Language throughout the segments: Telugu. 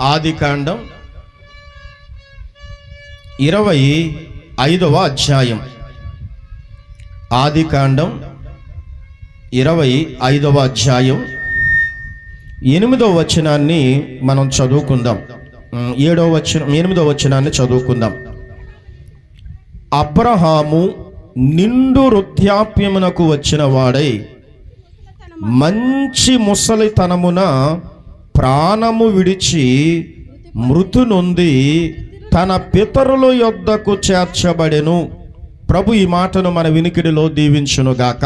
ఆదికాండం 25వ అధ్యాయం. ఆదికాండం 25వ అధ్యాయం 8వ వచనాన్ని మనం చదువుకుందాం. 8వ వచనాన్ని చదువుకుందాం. అబ్రహాము నిండు వృద్ధాప్యమునకు వచ్చిన వాడై మంచి ముసలితనమున ప్రాణము విడిచి మృతు నొంది తన పితరుల యొద్దకు చేర్చబడెను. ప్రభు ఈ మాటను మన వినికిడిలో దీవించునుగాక.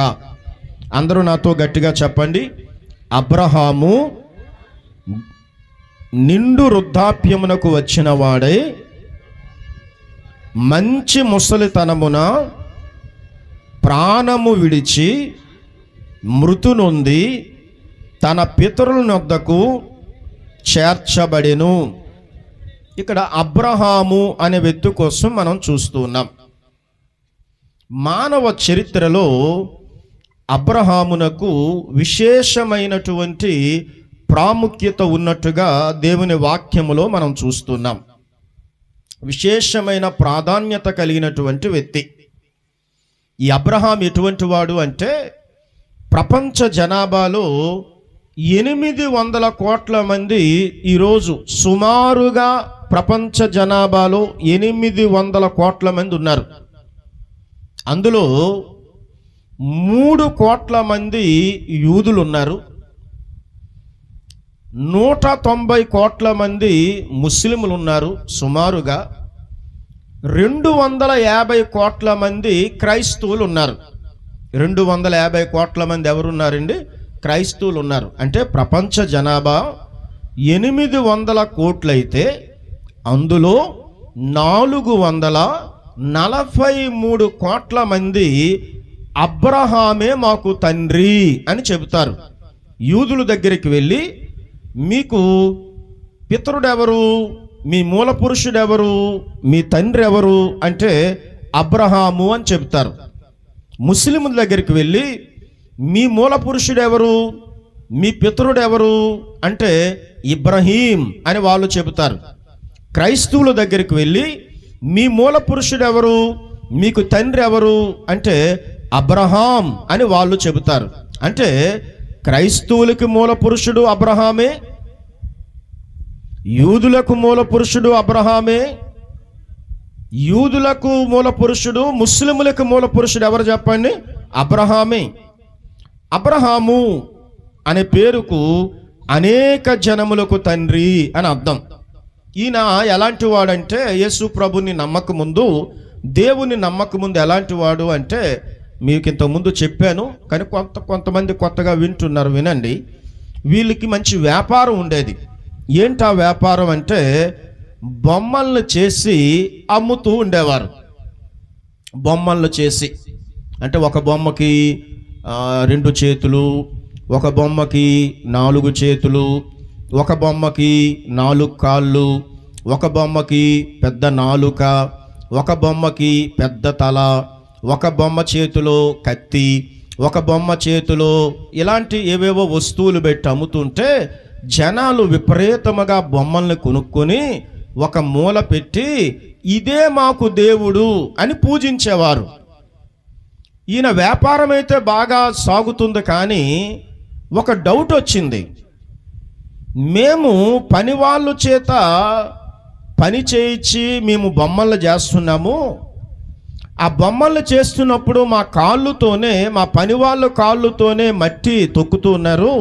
అందరూ నాతో గట్టిగా చెప్పండి. అబ్రహాము నిండు వృద్ధాప్యమునకు వచ్చిన వాడై మంచి ముసలితనమున ప్రాణము విడిచి మృతు నొంది తన పితరుల యొద్దకు చేర్చబడెను. ఇక్కడ అబ్రహాము అనే వ్యక్తి కోసం మనం చూస్తూ ఉన్నాం. మానవ చరిత్రలో అబ్రహామునకు విశేషమైనటువంటి ప్రాముఖ్యత ఉన్నట్టుగా దేవుని వాక్యములో మనం చూస్తున్నాం. విశేషమైన ప్రాధాన్యత కలిగినటువంటి వ్యక్తి ఈ అబ్రహాం. ఎటువంటి వాడు అంటే ప్రపంచ జనాభాలో 800 కోట్ల మంది ఈరోజు సుమారుగా ప్రపంచ జనాభాలో 800 కోట్ల మంది ఉన్నారు. అందులో 3 కోట్ల మంది యూదులు ఉన్నారు. 190 కోట్ల మంది ముస్లింలు ఉన్నారు. సుమారుగా 250 కోట్ల మంది క్రైస్తవులు ఉన్నారు. 250 కోట్ల మంది ఎవరున్నారండి? క్రైస్తవులు ఉన్నారు. అంటే ప్రపంచ జనాభా 800 కోట్లయితే అందులో 443 కోట్ల మంది అబ్రహామే మాకు తండ్రి అని చెబుతారు. యూదుల దగ్గరికి వెళ్ళి మీకు పితరుడెవరు, మీ మూల పురుషుడెవరు, మీ తండ్రి ఎవరు అంటే అబ్రహాము అని చెబుతారు. ముస్లింల దగ్గరికి వెళ్ళి మీ మూల పురుషుడెవరు, మీ పితరుడెవరు అంటే ఇబ్రహీం అని వాళ్ళు చెబుతారు. క్రైస్తవుల దగ్గరికి వెళ్ళి మీ మూల పురుషుడెవరు, మీకు తండ్రి ఎవరు అంటే అబ్రహాం అని వాళ్ళు చెబుతారు. అంటే క్రైస్తవులకి మూల పురుషుడు అబ్రహామే, యూదులకు మూల పురుషుడు అబ్రహామే. యూదులకు మూల పురుషుడు, ముస్లిములకు మూల పురుషుడు ఎవరు చెప్పండి? అబ్రహామే. అబ్రహాము అనే పేరుకు అనేక జనములకు తండ్రి అని అర్థం. ఈయన ఎలాంటి వాడంటే యేసు ప్రభుని నమ్మకముందు, దేవుని నమ్మకముందు ఎలాంటి వాడు అంటే మీకు ఇంతకుముందు చెప్పాను, కానీ కొంతమంది కొత్తగా వింటున్నారు. వినండి. వీళ్ళకి మంచి వ్యాపారం ఉండేది. ఏంటా వ్యాపారం అంటే బొమ్మలను చేసి అమ్ముతూ ఉండేవారు. బొమ్మలను చేసి అంటే ఒక బొమ్మకి 2 చేతులు, ఒక బొమ్మకి 4 చేతులు, ఒక బొమ్మకి 4 కాళ్ళు, ఒక బొమ్మకి పెద్ద నాలుక, ఒక బొమ్మకి పెద్ద తల, ఒక బొమ్మ చేతిలో కత్తి, ఒక బొమ్మ చేతిలో ఇలాంటి ఏవేవో వస్తువులు పెట్టి అమ్ముతుంటే జనాలు విపరీతముగా బొమ్మల్ని కొనుక్కొని ఒక మూల పెట్టి ఇదే మాకు దేవుడు అని పూజించేవారు. ఈయన వ్యాపారం అయితే బాగా సాగుతుంది, కానీ ఒక డౌట్ వచ్చింది. మేము పని వాళ్ళ చేత పని చేయించి మేము బొమ్మలు చేస్తున్నాము. ఆ బొమ్మలు చేస్తున్నప్పుడు మా కాళ్ళుతోనే, మా పని వాళ్ళ కాళ్ళుతోనే మట్టి తొక్కుతూ ఉన్నారు.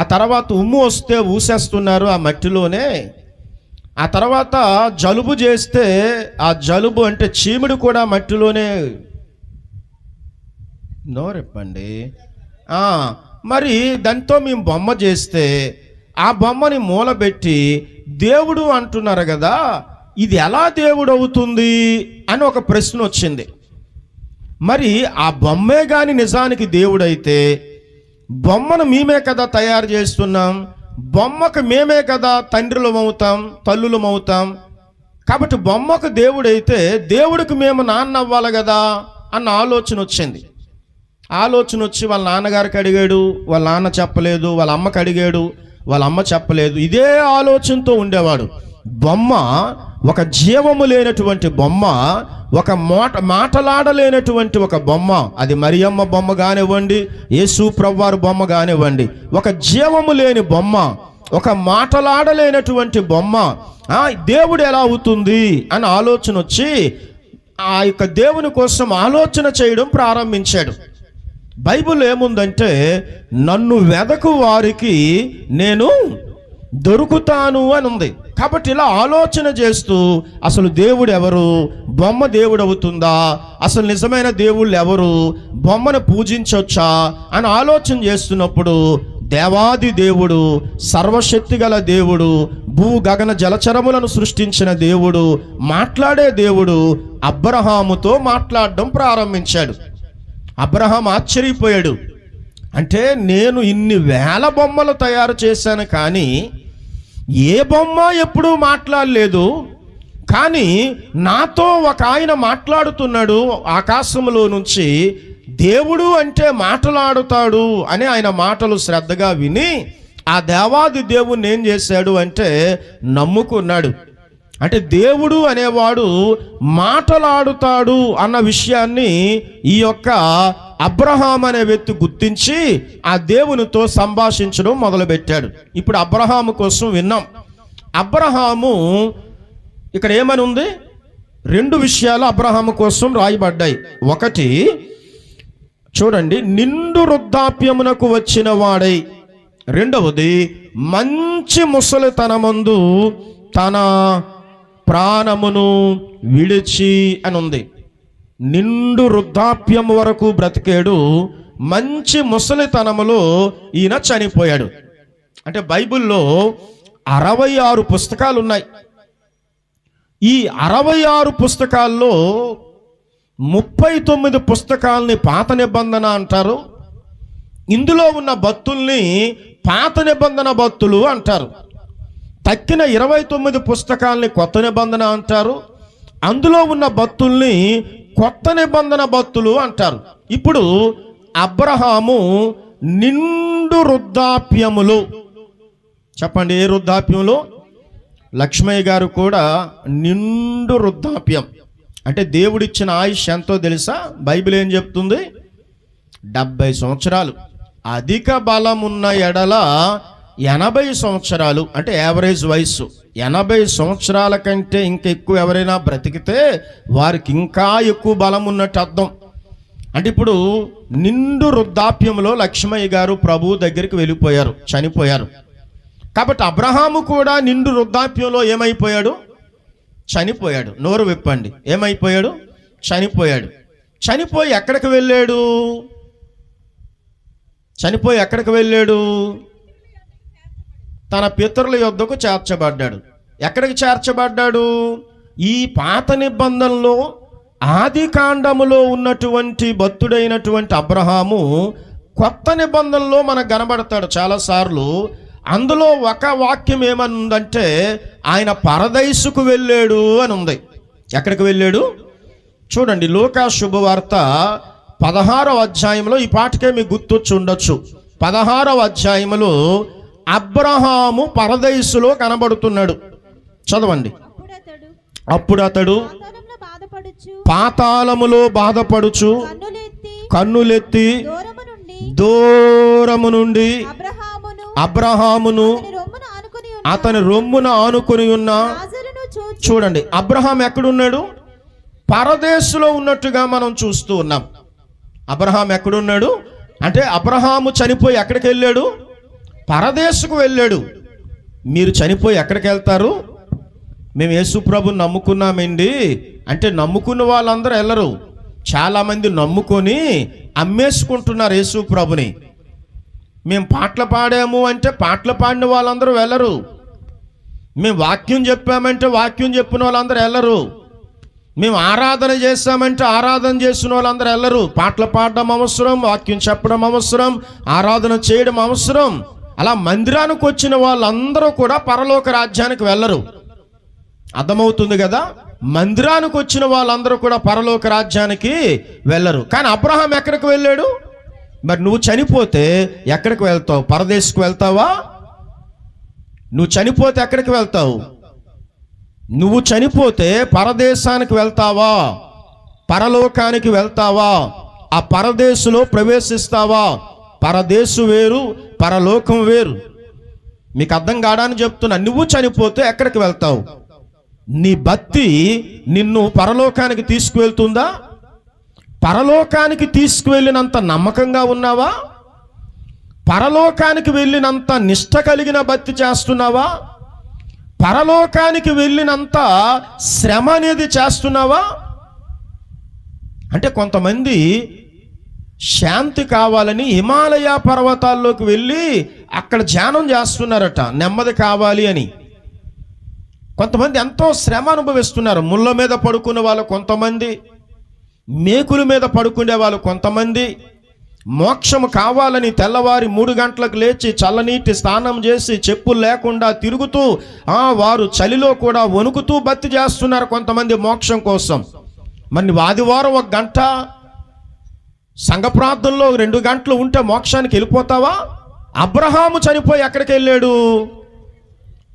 ఆ తర్వాత ఉమ్ము వస్తే ఊసేస్తున్నారు ఆ మట్టిలోనే. ఆ తర్వాత జలుబు చేస్తే ఆ జలుబు అంటే చీమిడి కూడా మట్టిలోనే నోరెప్పండి. మరి దాంతో మేము బొమ్మ చేస్తే ఆ బొమ్మని మూలబెట్టి దేవుడు అంటున్నారు కదా, ఇది ఎలా దేవుడు అవుతుంది అని ఒక ప్రశ్న వచ్చింది. మరి ఆ బొమ్మే కానీ నిజానికి దేవుడైతే బొమ్మను మేమే కదా తయారు చేస్తున్నాం, బొమ్మకు మేమే కదా తండ్రులం అవుతాం, తల్లులం అవుతాం. కాబట్టి బొమ్మకు దేవుడైతే దేవుడికి మేము నాన్న అవ్వాలి కదా అన్న ఆలోచన వచ్చింది. ఆలోచన వచ్చి వాళ్ళ నాన్నగారికి అడిగాడు, వాళ్ళ నాన్న చెప్పలేదు. వాళ్ళ అమ్మకి అడిగాడు, వాళ్ళ అమ్మ చెప్పలేదు. ఇదే ఆలోచనతో ఉండేవాడు. బొమ్మ ఒక జీవము లేనటువంటి బొమ్మ, ఒక మాటలాడలేనటువంటి ఒక బొమ్మ. అది మరియమ్మ బొమ్మ కానివ్వండి, యేసు ప్రభువారి బొమ్మ కానివ్వండి, ఒక జీవము లేని బొమ్మ, ఒక మాటలాడలేనటువంటి బొమ్మ. దేవుడు ఎలా అవుతుంది అని ఆలోచన వచ్చి ఆ యొక్క దేవుని కోసం ఆలోచన చేయడం ప్రారంభించాడు. బైబిల్ ఏముందంటే, నన్ను వెదకు వారికి నేను దొరుకుతాను అని ఉంది. కాబట్టి ఇలా ఆలోచన చేస్తూ అసలు దేవుడు ఎవరు, బొమ్మ దేవుడు అవుతుందా, అసలు నిజమైన దేవుళ్ళు ఎవరు, బొమ్మను పూజించవచ్చా అని ఆలోచన చేస్తున్నప్పుడు దేవాది దేవుడు, సర్వశక్తి గల దేవుడు, భూ గగన జలచరములను సృష్టించిన దేవుడు, మాట్లాడే దేవుడు అబ్రహాముతో మాట్లాడడం ప్రారంభించాడు. అబ్రహాం ఆశ్చర్యపోయాడు. అంటే నేను ఇన్ని వేల బొమ్మలు తయారు చేశాను, కానీ ఏ బొమ్మ ఎప్పుడూ మాట్లాడలేదు. కానీ నాతో ఒక ఆయన మాట్లాడుతున్నాడు ఆకాశంలో నుంచి. దేవుడు అంటే మాట్లాడుతాడు అని ఆయన మాటలు శ్రద్ధగా విని ఆ దేవాది దేవుణ్ణి ఏం చేశాడు అంటే నమ్ముకున్నాడు. అంటే దేవుడు అనేవాడు మాటలాడుతాడు అన్న విషయాన్ని ఈ యొక్క అబ్రహాం అనే వ్యక్తి గుర్తించి ఆ దేవునితో సంభాషించడం మొదలుపెట్టాడు. ఇప్పుడు అబ్రహాము కోసం విన్నాం. అబ్రహాము ఇక్కడ ఏమని ఉంది? 2 విషయాలు అబ్రహాము కోసం రాయబడ్డాయి. ఒకటి చూడండి, నిండు వృద్ధాప్యమునకు వచ్చిన వాడై. రెండవది, మంచి ముసలితనమందు తన ప్రాణమును విడిచి అని ఉంది. నిండు వృద్ధాప్యం వరకు బ్రతికాడు, మంచి ముసలితనములో ఈయన చనిపోయాడు. అంటే బైబిల్లో 66 పుస్తకాలు ఉన్నాయి. ఈ 66 పుస్తకాల్లో 39 పుస్తకాలని పాత నిబంధన అంటారు. ఇందులో ఉన్న భక్తుల్ని పాత నిబంధన భక్తులు అంటారు. తక్కిన 29 పుస్తకాలని కొత్త నిబంధన అంటారు. అందులో ఉన్న భక్తుల్ని కొత్త నిబంధన భక్తులు అంటారు. ఇప్పుడు అబ్రహాము నిండు వృద్ధాప్యములో, చెప్పండి ఏ వృద్ధాప్యంలో? లక్ష్మయ్య గారు కూడా నిండు వృద్ధాప్యం. అంటే దేవుడిచ్చిన ఆయుష్ ఎంతో తెలుసా? బైబిల్ ఏం చెప్తుంది? 70 సంవత్సరాలు. అధిక బలం ఉన్న ఎడల 80 సంవత్సరాలు, అంటే యావరేజ్ వయస్సు. 80 సంవత్సరాల కంటే ఇంకా ఎక్కువ ఎవరైనా బ్రతికితే వారికి ఇంకా ఎక్కువ బలం ఉన్నట్టు అర్థం. అంటే ఇప్పుడు నిండు వృద్ధాప్యంలో లక్ష్మయ్య గారు ప్రభు దగ్గరికి వెళ్ళిపోయారు, చనిపోయారు. కాబట్టి అబ్రహాము కూడా నిండు వృద్ధాప్యంలో ఏమైపోయాడు? చనిపోయాడు. నోరు విప్పండి. ఏమైపోయాడు? చనిపోయాడు. చనిపోయి ఎక్కడికి వెళ్ళాడు? చనిపోయి ఎక్కడికి వెళ్ళాడు? తన పితరుల యొద్దకు చేర్చబడ్డాడు. ఎక్కడికి చేర్చబడ్డాడు? ఈ పాత నిబంధనలో ఆది కాండములో ఉన్నటువంటి భక్తుడైనటువంటి అబ్రహాము కొత్త నిబంధనలో మనకు కనబడతాడు చాలాసార్లు. అందులో ఒక వాక్యం ఏమని ఉందంటే, ఆయన పరదైసుకు వెళ్ళాడు అని ఉంది. ఎక్కడికి వెళ్ళాడు? చూడండి, లూకా శుభవార్త 16వ అధ్యాయంలో, ఈ పాటకే మీకు గుర్తొచ్చి ఉండొచ్చు. 16వ అధ్యాయంలో అబ్రహాము పరదైసులో కనబడుతున్నాడు. చదవండి. అప్పుడు అతడు పాతాళములో బాధపడుచు కన్నులెత్తి దూరము నుండి అబ్రహామును అతని రొమ్మున ఆనుకొని ఉన్న. చూడండి, అబ్రహాం ఎక్కడున్నాడు? పరదేశంలో ఉన్నట్టుగా మనం చూస్తూ ఉన్నాం. అబ్రహాం ఎక్కడున్నాడు అంటే, అబ్రహాము చనిపోయి ఎక్కడికి వెళ్ళాడు? పరదేశకు వెళ్ళాడు. మీరు చనిపోయి ఎక్కడికి వెళ్తారు? మేము యేసు ప్రభుని నమ్ముకున్నామండి అంటే నమ్ముకున్న వాళ్ళందరూ వెళ్ళరు. చాలామంది నమ్ముకొని అమ్మేసుకుంటున్నారు యేసు ప్రభుని. మేము పాటలు పాడాము అంటే పాటలు పాడిన వాళ్ళందరూ వెళ్ళరు. మేము వాక్యం చెప్పామంటే వాక్యం చెప్పిన వాళ్ళందరూ వెళ్ళరు. మేము ఆరాధన చేస్తామంటే ఆరాధన చేసిన వాళ్ళందరూ వెళ్ళరు. పాటలు పాడడం అవసరం, వాక్యం చెప్పడం అవసరం, ఆరాధన చేయడం అవసరం. అలా మందిరానికి వచ్చిన వాళ్ళందరూ కూడా పరలోక రాజ్యానికి వెళ్ళరు. అర్థమవుతుంది కదా? మందిరానికి వచ్చిన వాళ్ళందరూ కూడా పరలోక రాజ్యానికి వెళ్ళరు. కానీ అబ్రహాం ఎక్కడికి వెళ్ళాడు? మరి నువ్వు చనిపోతే ఎక్కడికి వెళ్తావు? పరదేశకు వెళ్తావా? నువ్వు చనిపోతే ఎక్కడికి వెళ్తావు? నువ్వు చనిపోతే పరదేశానికి వెళ్తావా, పరలోకానికి వెళ్తావా, ఆ పరదేశులో ప్రవేశిస్తావా? పరదేశు వేరు, పరలోకం వేరు. మీకు అర్థం కాడని చెప్తున్నా. నువ్వు చనిపోతే ఎక్కడికి వెళ్తావు? నీ భక్తి నిన్ను పరలోకానికి తీసుకువెళ్తుందా? పరలోకానికి తీసుకువెళ్ళినంత నమ్మకంగా ఉన్నావా? పరలోకానికి వెళ్ళినంత నిష్ఠ కలిగిన భక్తి చేస్తున్నావా? పరలోకానికి వెళ్ళినంత శ్రమ అనేది చేస్తున్నావా? అంటే కొంతమంది శాంతి కావాలని హిమాలయ పర్వతాల్లోకి వెళ్ళి అక్కడ ధ్యానం చేస్తున్నారట, నెమ్మది కావాలి అని. కొంతమంది ఎంతో శ్రమ అనుభవిస్తున్నారు. ముళ్ళ మీద పడుకునే వాళ్ళు కొంతమంది, మేకుల మీద పడుకునే వాళ్ళు కొంతమంది, మోక్షము కావాలని తెల్లవారి 3 గంటలకు లేచి చల్లనీటి స్నానం చేసి చెప్పులు లేకుండా తిరుగుతూ వారు చలిలో కూడా వణుకుతూ భక్తి చేస్తున్నారు కొంతమంది మోక్షం కోసం. మరి ఆదివారం 1 గంట సంఘ ప్రార్థనలో 2 గంటలు ఉంటే మోక్షానికి వెళ్ళిపోతావా? అబ్రహాము చనిపోయి ఎక్కడికి వెళ్ళాడు?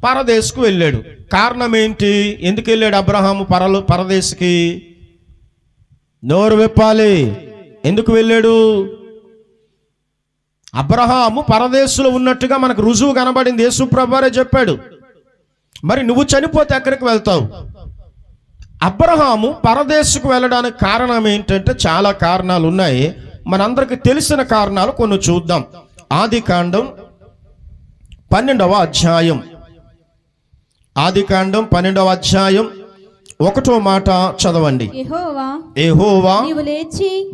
పరదేశకు వెళ్ళాడు. కారణం ఏంటి? ఎందుకు వెళ్ళాడు అబ్రహాము పరదేశకి? నోరు విప్పాలి. ఎందుకు వెళ్ళాడు? అబ్రహాము పరదేశంలో ఉన్నట్టుగా మనకు రుజువు కనబడింది. యేసు ప్రభువారే చెప్పాడు. మరి నువ్వు చనిపోతే ఎక్కడికి వెళ్తావు? అబ్రహాము పరదేశకు వెళ్ళడానికి కారణం ఏంటంటే చాలా కారణాలు ఉన్నాయి. మనందరికి తెలిసిన కారణాలు కొన్ని చూద్దాం. ఆదికాండం 12వ అధ్యాయం, ఆదికాండం 12వ అధ్యాయం 1వ మాట చదవండి. యెహోవా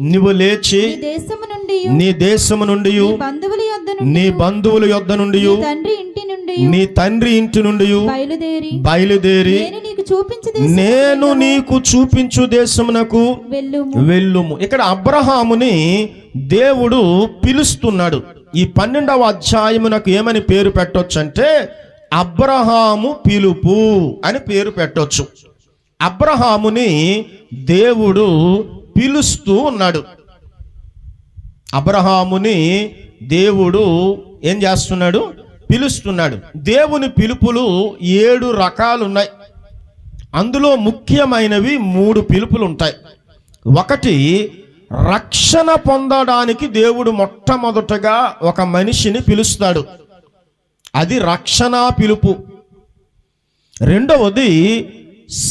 నీవు లేచి నీ దేశము నుండి నీ బంధువుల యొద్ద నుండి నీ తండ్రి ఇంటి నుండి బయలుదేరి నేను నీకు చూపించు దేశమునకు వెళ్ళుము. ఇక్కడ అబ్రహాముని దేవుడు పిలుస్తున్నాడు. ఈ 12వ అధ్యాయమునకు ఏమని పేరు పెట్టొచ్చు అంటే అబ్రహాము పిలుపు అని పేరు పెట్టొచ్చు. అబ్రహాముని దేవుడు పిలుస్తూ ఉన్నాడు. అబ్రహాముని దేవుడు ఏం చేస్తున్నాడు? పిలుస్తున్నాడు. దేవుని పిలుపులు 7 రకాలు ఉన్నాయి. అందులో ముఖ్యమైనవి 3 పిలుపులు ఉంటాయి. ఒకటి, రక్షణ పొందడానికి దేవుడు మొట్టమొదటగా ఒక మనిషిని పిలుస్తాడు. అది రక్షణ పిలుపు. రెండవది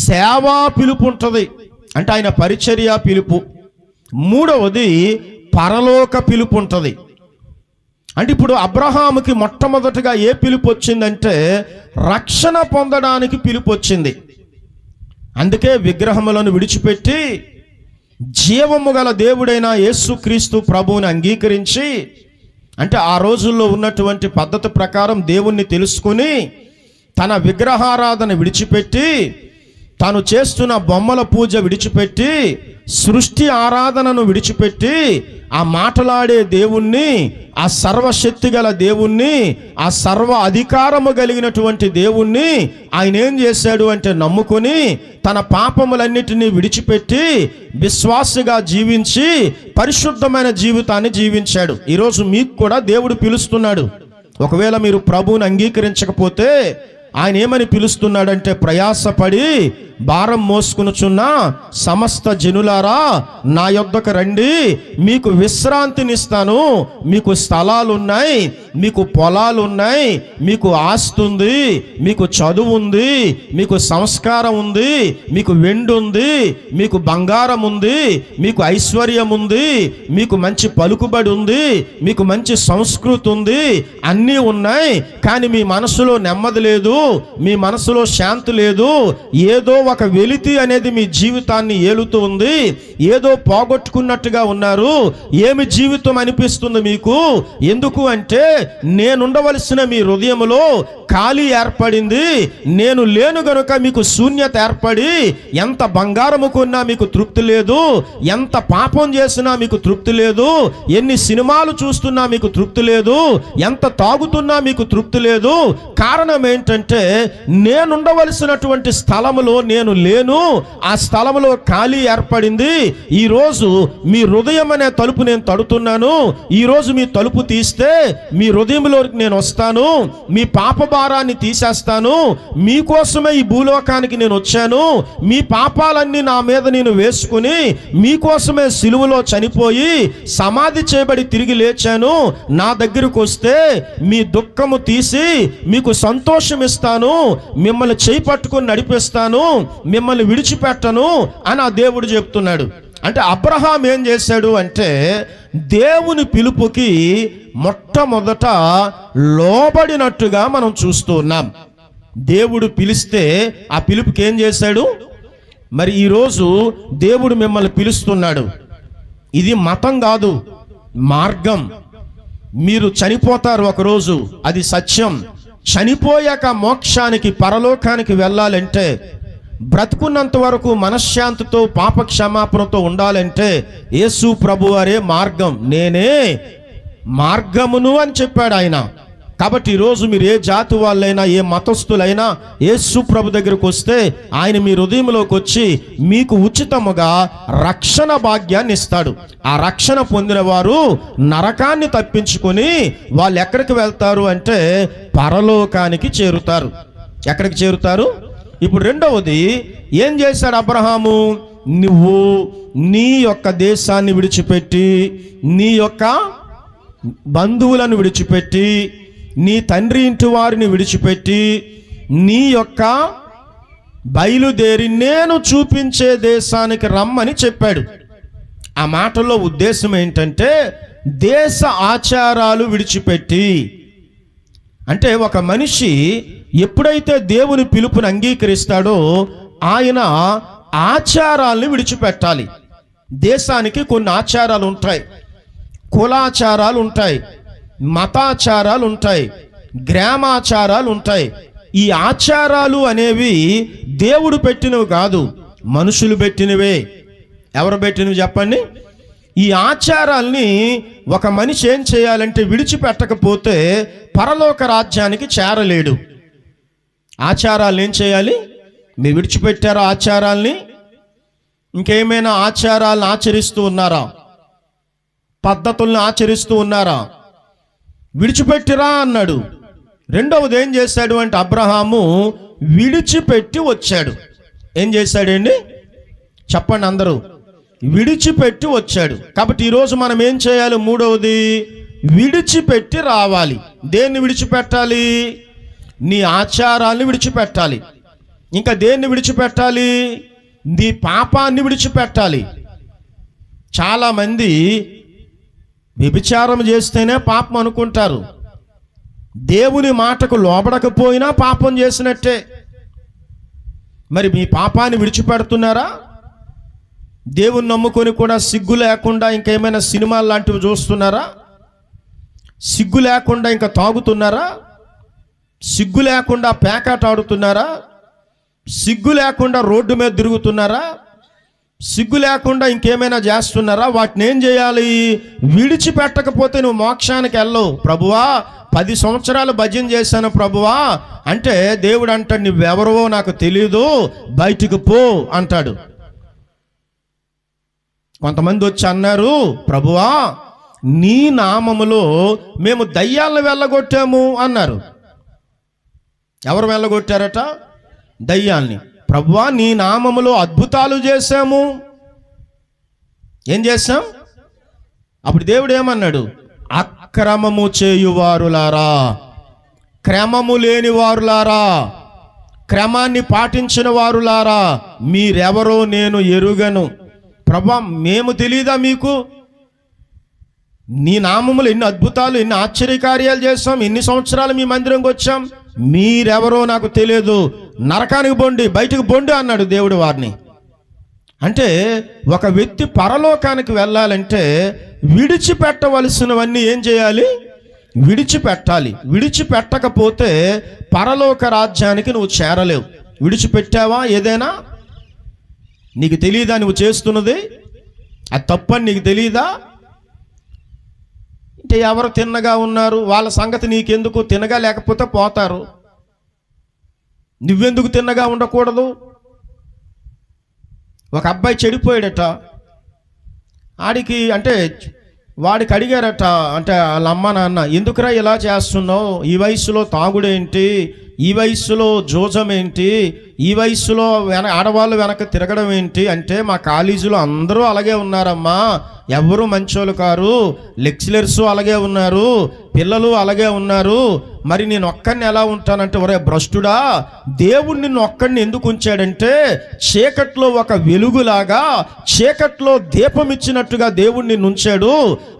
సేవా పిలుపు ఉంటుంది, అంటే ఆయన పరిచర్య పిలుపు. మూడవది పరలోక పిలుపు ఉంటుంది. అంటే ఇప్పుడు అబ్రహాముకి మొట్టమొదటిగా ఏ పిలుపు వచ్చిందంటే రక్షణ పొందడానికి పిలుపు వచ్చింది. అందుకే విగ్రహములను విడిచిపెట్టి జీవము గల దేవుడైన యేసుక్రీస్తు ప్రభువుని అంగీకరించి, అంటే ఆ రోజుల్లో ఉన్నటువంటి పద్ధతి ప్రకారం దేవుణ్ణి తెలుసుకుని తన విగ్రహారాధన విడిచిపెట్టి, తాను చేస్తున్న బొమ్మల పూజ విడిచిపెట్టి, సృష్టి ఆరాధనను విడిచిపెట్టి, ఆ మాట్లాడే దేవుణ్ణి, ఆ సర్వశక్తి గల దేవుణ్ణి, ఆ సర్వ అధికారము కలిగినటువంటి దేవుణ్ణి ఆయన ఏం చేశాడు అంటే నమ్ముకొని తన పాపములన్నిటినీ విడిచిపెట్టి విశ్వాసగా జీవించి పరిశుద్ధమైన జీవితాన్ని జీవించాడు. ఈరోజు మీకు కూడా దేవుడు పిలుస్తున్నాడు. ఒకవేళ మీరు ప్రభువుని అంగీకరించకపోతే ఆయన ఏమని పిలుస్తున్నాడంటే, ప్రయాసపడి భారం మోసుకునుచున్న సమస్త జనులారా నా యొద్దకు రండి, మీకు విశ్రాంతినిస్తాను. మీకు స్థలాలు ఉన్నాయి, మీకు పొలాలు ఉన్నాయి, మీకు ఆస్తి ఉంది, మీకు చదువు ఉంది, మీకు సంస్కారం ఉంది, మీకు వెండి ఉంది, మీకు బంగారం ఉంది, మీకు ఐశ్వర్యం ఉంది, మీకు మంచి పలుకుబడి ఉంది, మీకు మంచి సంస్కృతి ఉంది, అన్నీ ఉన్నాయి. కానీ మీ మనసులో నెమ్మది లేదు, మీ మనసులో శాంతి లేదు. ఏదో ఒక వెలితి అనేది మీ జీవితాన్ని ఏలుతూ ఉంది. ఏదో పోగొట్టుకున్నట్టుగా ఉన్నారు. ఏమి జీవితం అనిపిస్తుంది మీకు? ఎందుకు అంటే నేనుండవలసిన మీ హృదయములో ఖాళీ ఏర్పడింది. నేను లేను గనుక మీకు శూన్యత ఏర్పడి ఎంత బంగారము కొన్నా మీకు తృప్తి లేదు, ఎంత పాపం చేసినా మీకు తృప్తి లేదు, ఎన్ని సినిమాలు చూస్తున్నా మీకు తృప్తి లేదు, ఎంత తాగుతున్నా మీకు తృప్తి లేదు. కారణం ఏంటంటే నేనుండవలసినటువంటి స్థలములో నేను నేను లేను, ఆ స్థలంలో ఖాళీ ఏర్పడింది. ఈరోజు మీ హృదయం అనే తలుపు నేను తడుతున్నాను. ఈరోజు మీ తలుపు తీస్తే మీ హృదయంలోకి నేను వస్తాను, మీ పాప భారాన్ని తీసేస్తాను. మీకోసమే ఈ భూలోకానికి నేను వచ్చాను. మీ పాపాలన్నీ నా మీద నేను వేసుకుని మీకోసమే సిలువలో చనిపోయి సమాధి చేయబడి తిరిగి లేచాను. నా దగ్గరకు వస్తే మీ దుఃఖము తీసి మీకు సంతోషం ఇస్తాను, మిమ్మల్ని చేయి పట్టుకొని నడిపిస్తాను, మిమ్మల్ని విడిచిపెట్టను అని ఆ దేవుడు చెప్తున్నాడు. అంటే అబ్రహాం ఏం చేశాడు అంటే దేవుని పిలుపుకి మొట్టమొదట లోబడినట్టుగా మనం చూస్తూ ఉన్నాం. దేవుడు పిలిస్తే ఆ పిలుపుకి ఏం చేశాడు? మరి ఈరోజు దేవుడు మిమ్మల్ని పిలుస్తున్నాడు. ఇది మతం కాదు, మార్గం. మీరు చనిపోతారు ఒకరోజు, అది సత్యం. చనిపోయాక మోక్షానికి, పరలోకానికి వెళ్ళాలంటే, బ్రతుకున్నంత వరకు మనశ్శాంతితో పాప క్షమాపణతో ఉండాలంటే యేసు ప్రభువారే మార్గం, నేనే మార్గమును అని చెప్పాడు ఆయన. కాబట్టి ఈరోజు మీరు ఏ జాతి వాళ్ళైనా, ఏ మతస్థులైనా యేసు ప్రభు దగ్గరకు వస్తే ఆయన మీ హృదయంలోకి వచ్చి మీకు ఉచితముగా రక్షణ భాగ్యాన్ని ఇస్తాడు. ఆ రక్షణ పొందిన వారు నరకాన్ని తప్పించుకొని వాళ్ళు ఎక్కడికి వెళ్తారు అంటే పరలోకానికి చేరుతారు. ఎక్కడికి చేరుతారు? ఇప్పుడు రెండవది ఏం చేశాడు అబ్రహాము? నువ్వు నీ యొక్క దేశాన్ని విడిచిపెట్టి, నీ యొక్క బంధువులను విడిచిపెట్టి, నీ తండ్రి ఇంటి వారిని విడిచిపెట్టి, నీ యొక్క బయలుదేరి నేను చూపించే దేశానికి రమ్మని చెప్పాడు. ఆ మాటల్లో ఉద్దేశం ఏంటంటే దేశ ఆచారాలు విడిచిపెట్టి. అంటే ఒక మనిషి ఎప్పుడైతే దేవుని పిలుపుని అంగీకరిస్తాడో ఆయన ఆచారాలను విడిచిపెట్టాలి. దేశానికి కొన్ని ఆచారాలు ఉంటాయి, కులాచారాలు ఉంటాయి, మతాచారాలు ఉంటాయి, గ్రామాచారాలు ఉంటాయి. ఈ ఆచారాలు అనేవి దేవుడు పెట్టినవి కాదు, మనుషులు పెట్టినవే. ఎవరు పెట్టినవి చెప్పండి? ఈ ఆచారాల్ని ఒక మనిషి ఏం చేయాలంటే విడిచిపెట్టకపోతే పరలోక రాజ్యానికి చేరలేడు. ఆచారాలు ఏం చేయాలి? మీరు విడిచిపెట్టారా ఆచారాల్ని? ఇంకేమైనా ఆచారాలను ఆచరిస్తూ ఉన్నారా? పద్ధతుల్ని ఆచరిస్తూ ఉన్నారా? విడిచిపెట్టిరా అన్నాడు. రెండవది ఏం చేశాడు అంటే అబ్రహాము విడిచిపెట్టి వచ్చాడు. ఏం చేశాడండి? చెప్పండి అందరూ. విడిచిపెట్టి వచ్చాడు. కాబట్టి ఈరోజు మనం ఏం చేయాలి? మూడవది విడిచిపెట్టి రావాలి. దేన్ని విడిచిపెట్టాలి? నీ ఆచారాన్ని విడిచిపెట్టాలి. ఇంకా దేన్ని విడిచిపెట్టాలి? నీ పాపాన్ని విడిచిపెట్టాలి. చాలామంది వ్యభిచారం చేస్తేనే పాపం అనుకుంటారు. దేవుని మాటకు లోబడకపోయినా పాపం చేసినట్టే. మరి మీ పాపాన్ని విడిచిపెడుతున్నారా? దేవుని నమ్ముకొని కూడా సిగ్గు లేకుండా ఇంకేమైనా సినిమాలు లాంటివి చూస్తున్నారా? సిగ్గు లేకుండా ఇంకా తాగుతున్నారా? సిగ్గు లేకుండా పేకాట ఆడుతున్నారా? సిగ్గు లేకుండా రోడ్డు మీద తిరుగుతున్నారా? సిగ్గు లేకుండా ఇంకేమైనా చేస్తున్నారా? వాటిని ఏం చేయాలి? విడిచిపెట్టకపోతే నువ్వు మోక్షానికి వెళ్ళవు. ప్రభువా 10 సంవత్సరాలు భజన చేశాను ప్రభువా అంటే దేవుడు అంటాడు నువ్వెవరో నాకు తెలియదు, బయటికి పో అంటాడు. కొంతమంది వచ్చి అన్నారు, ప్రభువా నీ నామములో మేము దయ్యాలను వెళ్ళగొట్టాము అన్నారు. ఎవరు వెళ్ళగొట్టారట? దయ్యాల్ని. ప్రభువా నీ నామములో అద్భుతాలు చేశాము. ఏం చేశాం? అప్పుడు దేవుడు ఏమన్నాడు? అక్రమము చేయువారులారా, క్రమము లేని వారులారా, క్రమాన్ని పాటించిన వారులారా, మీరెవరో నేను ఎరుగను. ప్రభువా మేము తెలీదా మీకు? నీ నామములు ఎన్ని అద్భుతాలు, ఎన్ని ఆశ్చర్యకార్యాలు చేస్తాం, ఎన్ని సంవత్సరాలు మీ మందిరంకి వచ్చాం, మీరెవరో నాకు తెలియదు, నరకానికి బొండి, బయటకు బొండి అన్నాడు దేవుడు వారిని. అంటే ఒక వ్యక్తి పరలోకానికి వెళ్ళాలంటే విడిచిపెట్టవలసినవన్నీ ఏం చేయాలి? విడిచిపెట్టాలి. విడిచిపెట్టకపోతే పరలోక రాజ్యానికి నువ్వు చేరలేవు. విడిచిపెట్టావా? ఏదైనా నీకు తెలియదా? నువ్వు చేస్తున్నది అది తప్పని నీకు తెలియదా? అంటే ఎవరు తిన్నగా ఉన్నారు వాళ్ళ సంగతి నీకెందుకు? తినగా లేకపోతే పోతారు. నువ్వెందుకు తిన్నగా ఉండకూడదు? ఒక అబ్బాయి చెడిపోయాడట. వాడికి అడిగారట, అంటే వాళ్ళ అమ్మ నాన్న, ఎందుకురా ఇలా చేస్తున్నావు, ఈ వయసులో తాగుడేంటి, ఈ వయసులో జోజం ఏంటి, ఈ వయసులో ఆడవాళ్ళు వెనక తిరగడం ఏంటి అంటే, మా కాలేజీలో అందరూ అలాగే ఉన్నారమ్మా, ఎవరు మంచోళ్ళు కారు, లెక్చరర్స్ అలాగే ఉన్నారు, పిల్లలు అలాగే ఉన్నారు, మరి నేను ఒక్కడిని ఎలా ఉంటానంటే, ఒరే భ్రష్టుడా, దేవుడు నిన్ను ఒక్కడిని ఎందుకు ఉంచాడంటే చీకట్లో ఒక వెలుగులాగా, చీకట్లో దీపం ఇచ్చినట్టుగా దేవుడు నిన్ను ఉంచాడు,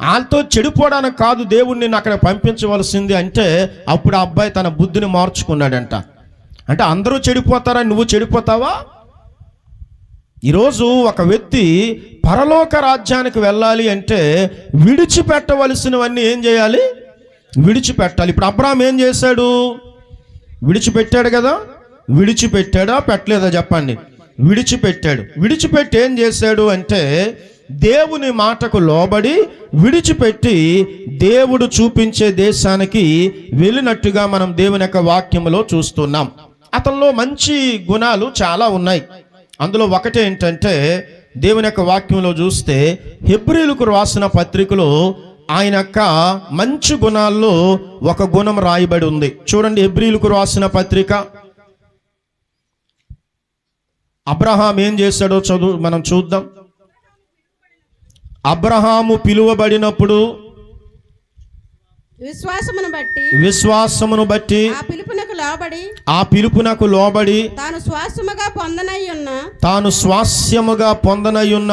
వాళ్ళతో చెడిపోవడానికి కాదు దేవుడు నిన్ను అక్కడ పంపించవలసింది అంటే, అప్పుడు ఆ అబ్బాయి తన బుద్ధిని మార్చుకున్నాడంట. అంటే అందరూ చెడిపోతారా, నువ్వు చెడిపోతావా? ఈరోజు ఒక వ్యక్తి పరలోక రాజ్యానికి వెళ్ళాలి అంటే విడిచిపెట్టవలసినవన్నీ ఏం చేయాలి? విడిచిపెట్టాలి. ఇప్పుడు అబ్రాహాం ఏం చేశాడు? విడిచిపెట్టాడు కదా. విడిచిపెట్టాడా పెట్టలేదా చెప్పండి? విడిచిపెట్టాడు. విడిచిపెట్టి ఏం చేశాడు అంటే దేవుని మాటకు లోబడి విడిచిపెట్టి దేవుడు చూపించే దేశానికి వెళ్ళినట్టుగా మనం దేవుని యొక్క వాక్యములో చూస్తున్నాం. అతనిలో మంచి గుణాలు చాలా ఉన్నాయి. అందులో ఒకటి ఏంటంటే దేవుని యొక్క వాక్యంలో చూస్తే హెబ్రీయులకు రాసిన పత్రికలో ఆయన యొక్క మంచి గుణాల్లో ఒక గుణం రాయబడి ఉంది. చూడండి, హెబ్రీయులకు రాసిన పత్రిక. అబ్రహాం ఏం చేశాడో మనం చూద్దాం. అబ్రహాము పిలువబడినప్పుడు విశ్వాసమును బట్టి ఆ పిలుపునకు లోబడి తాను స్వాస్యముగా పొందనయ్యున్న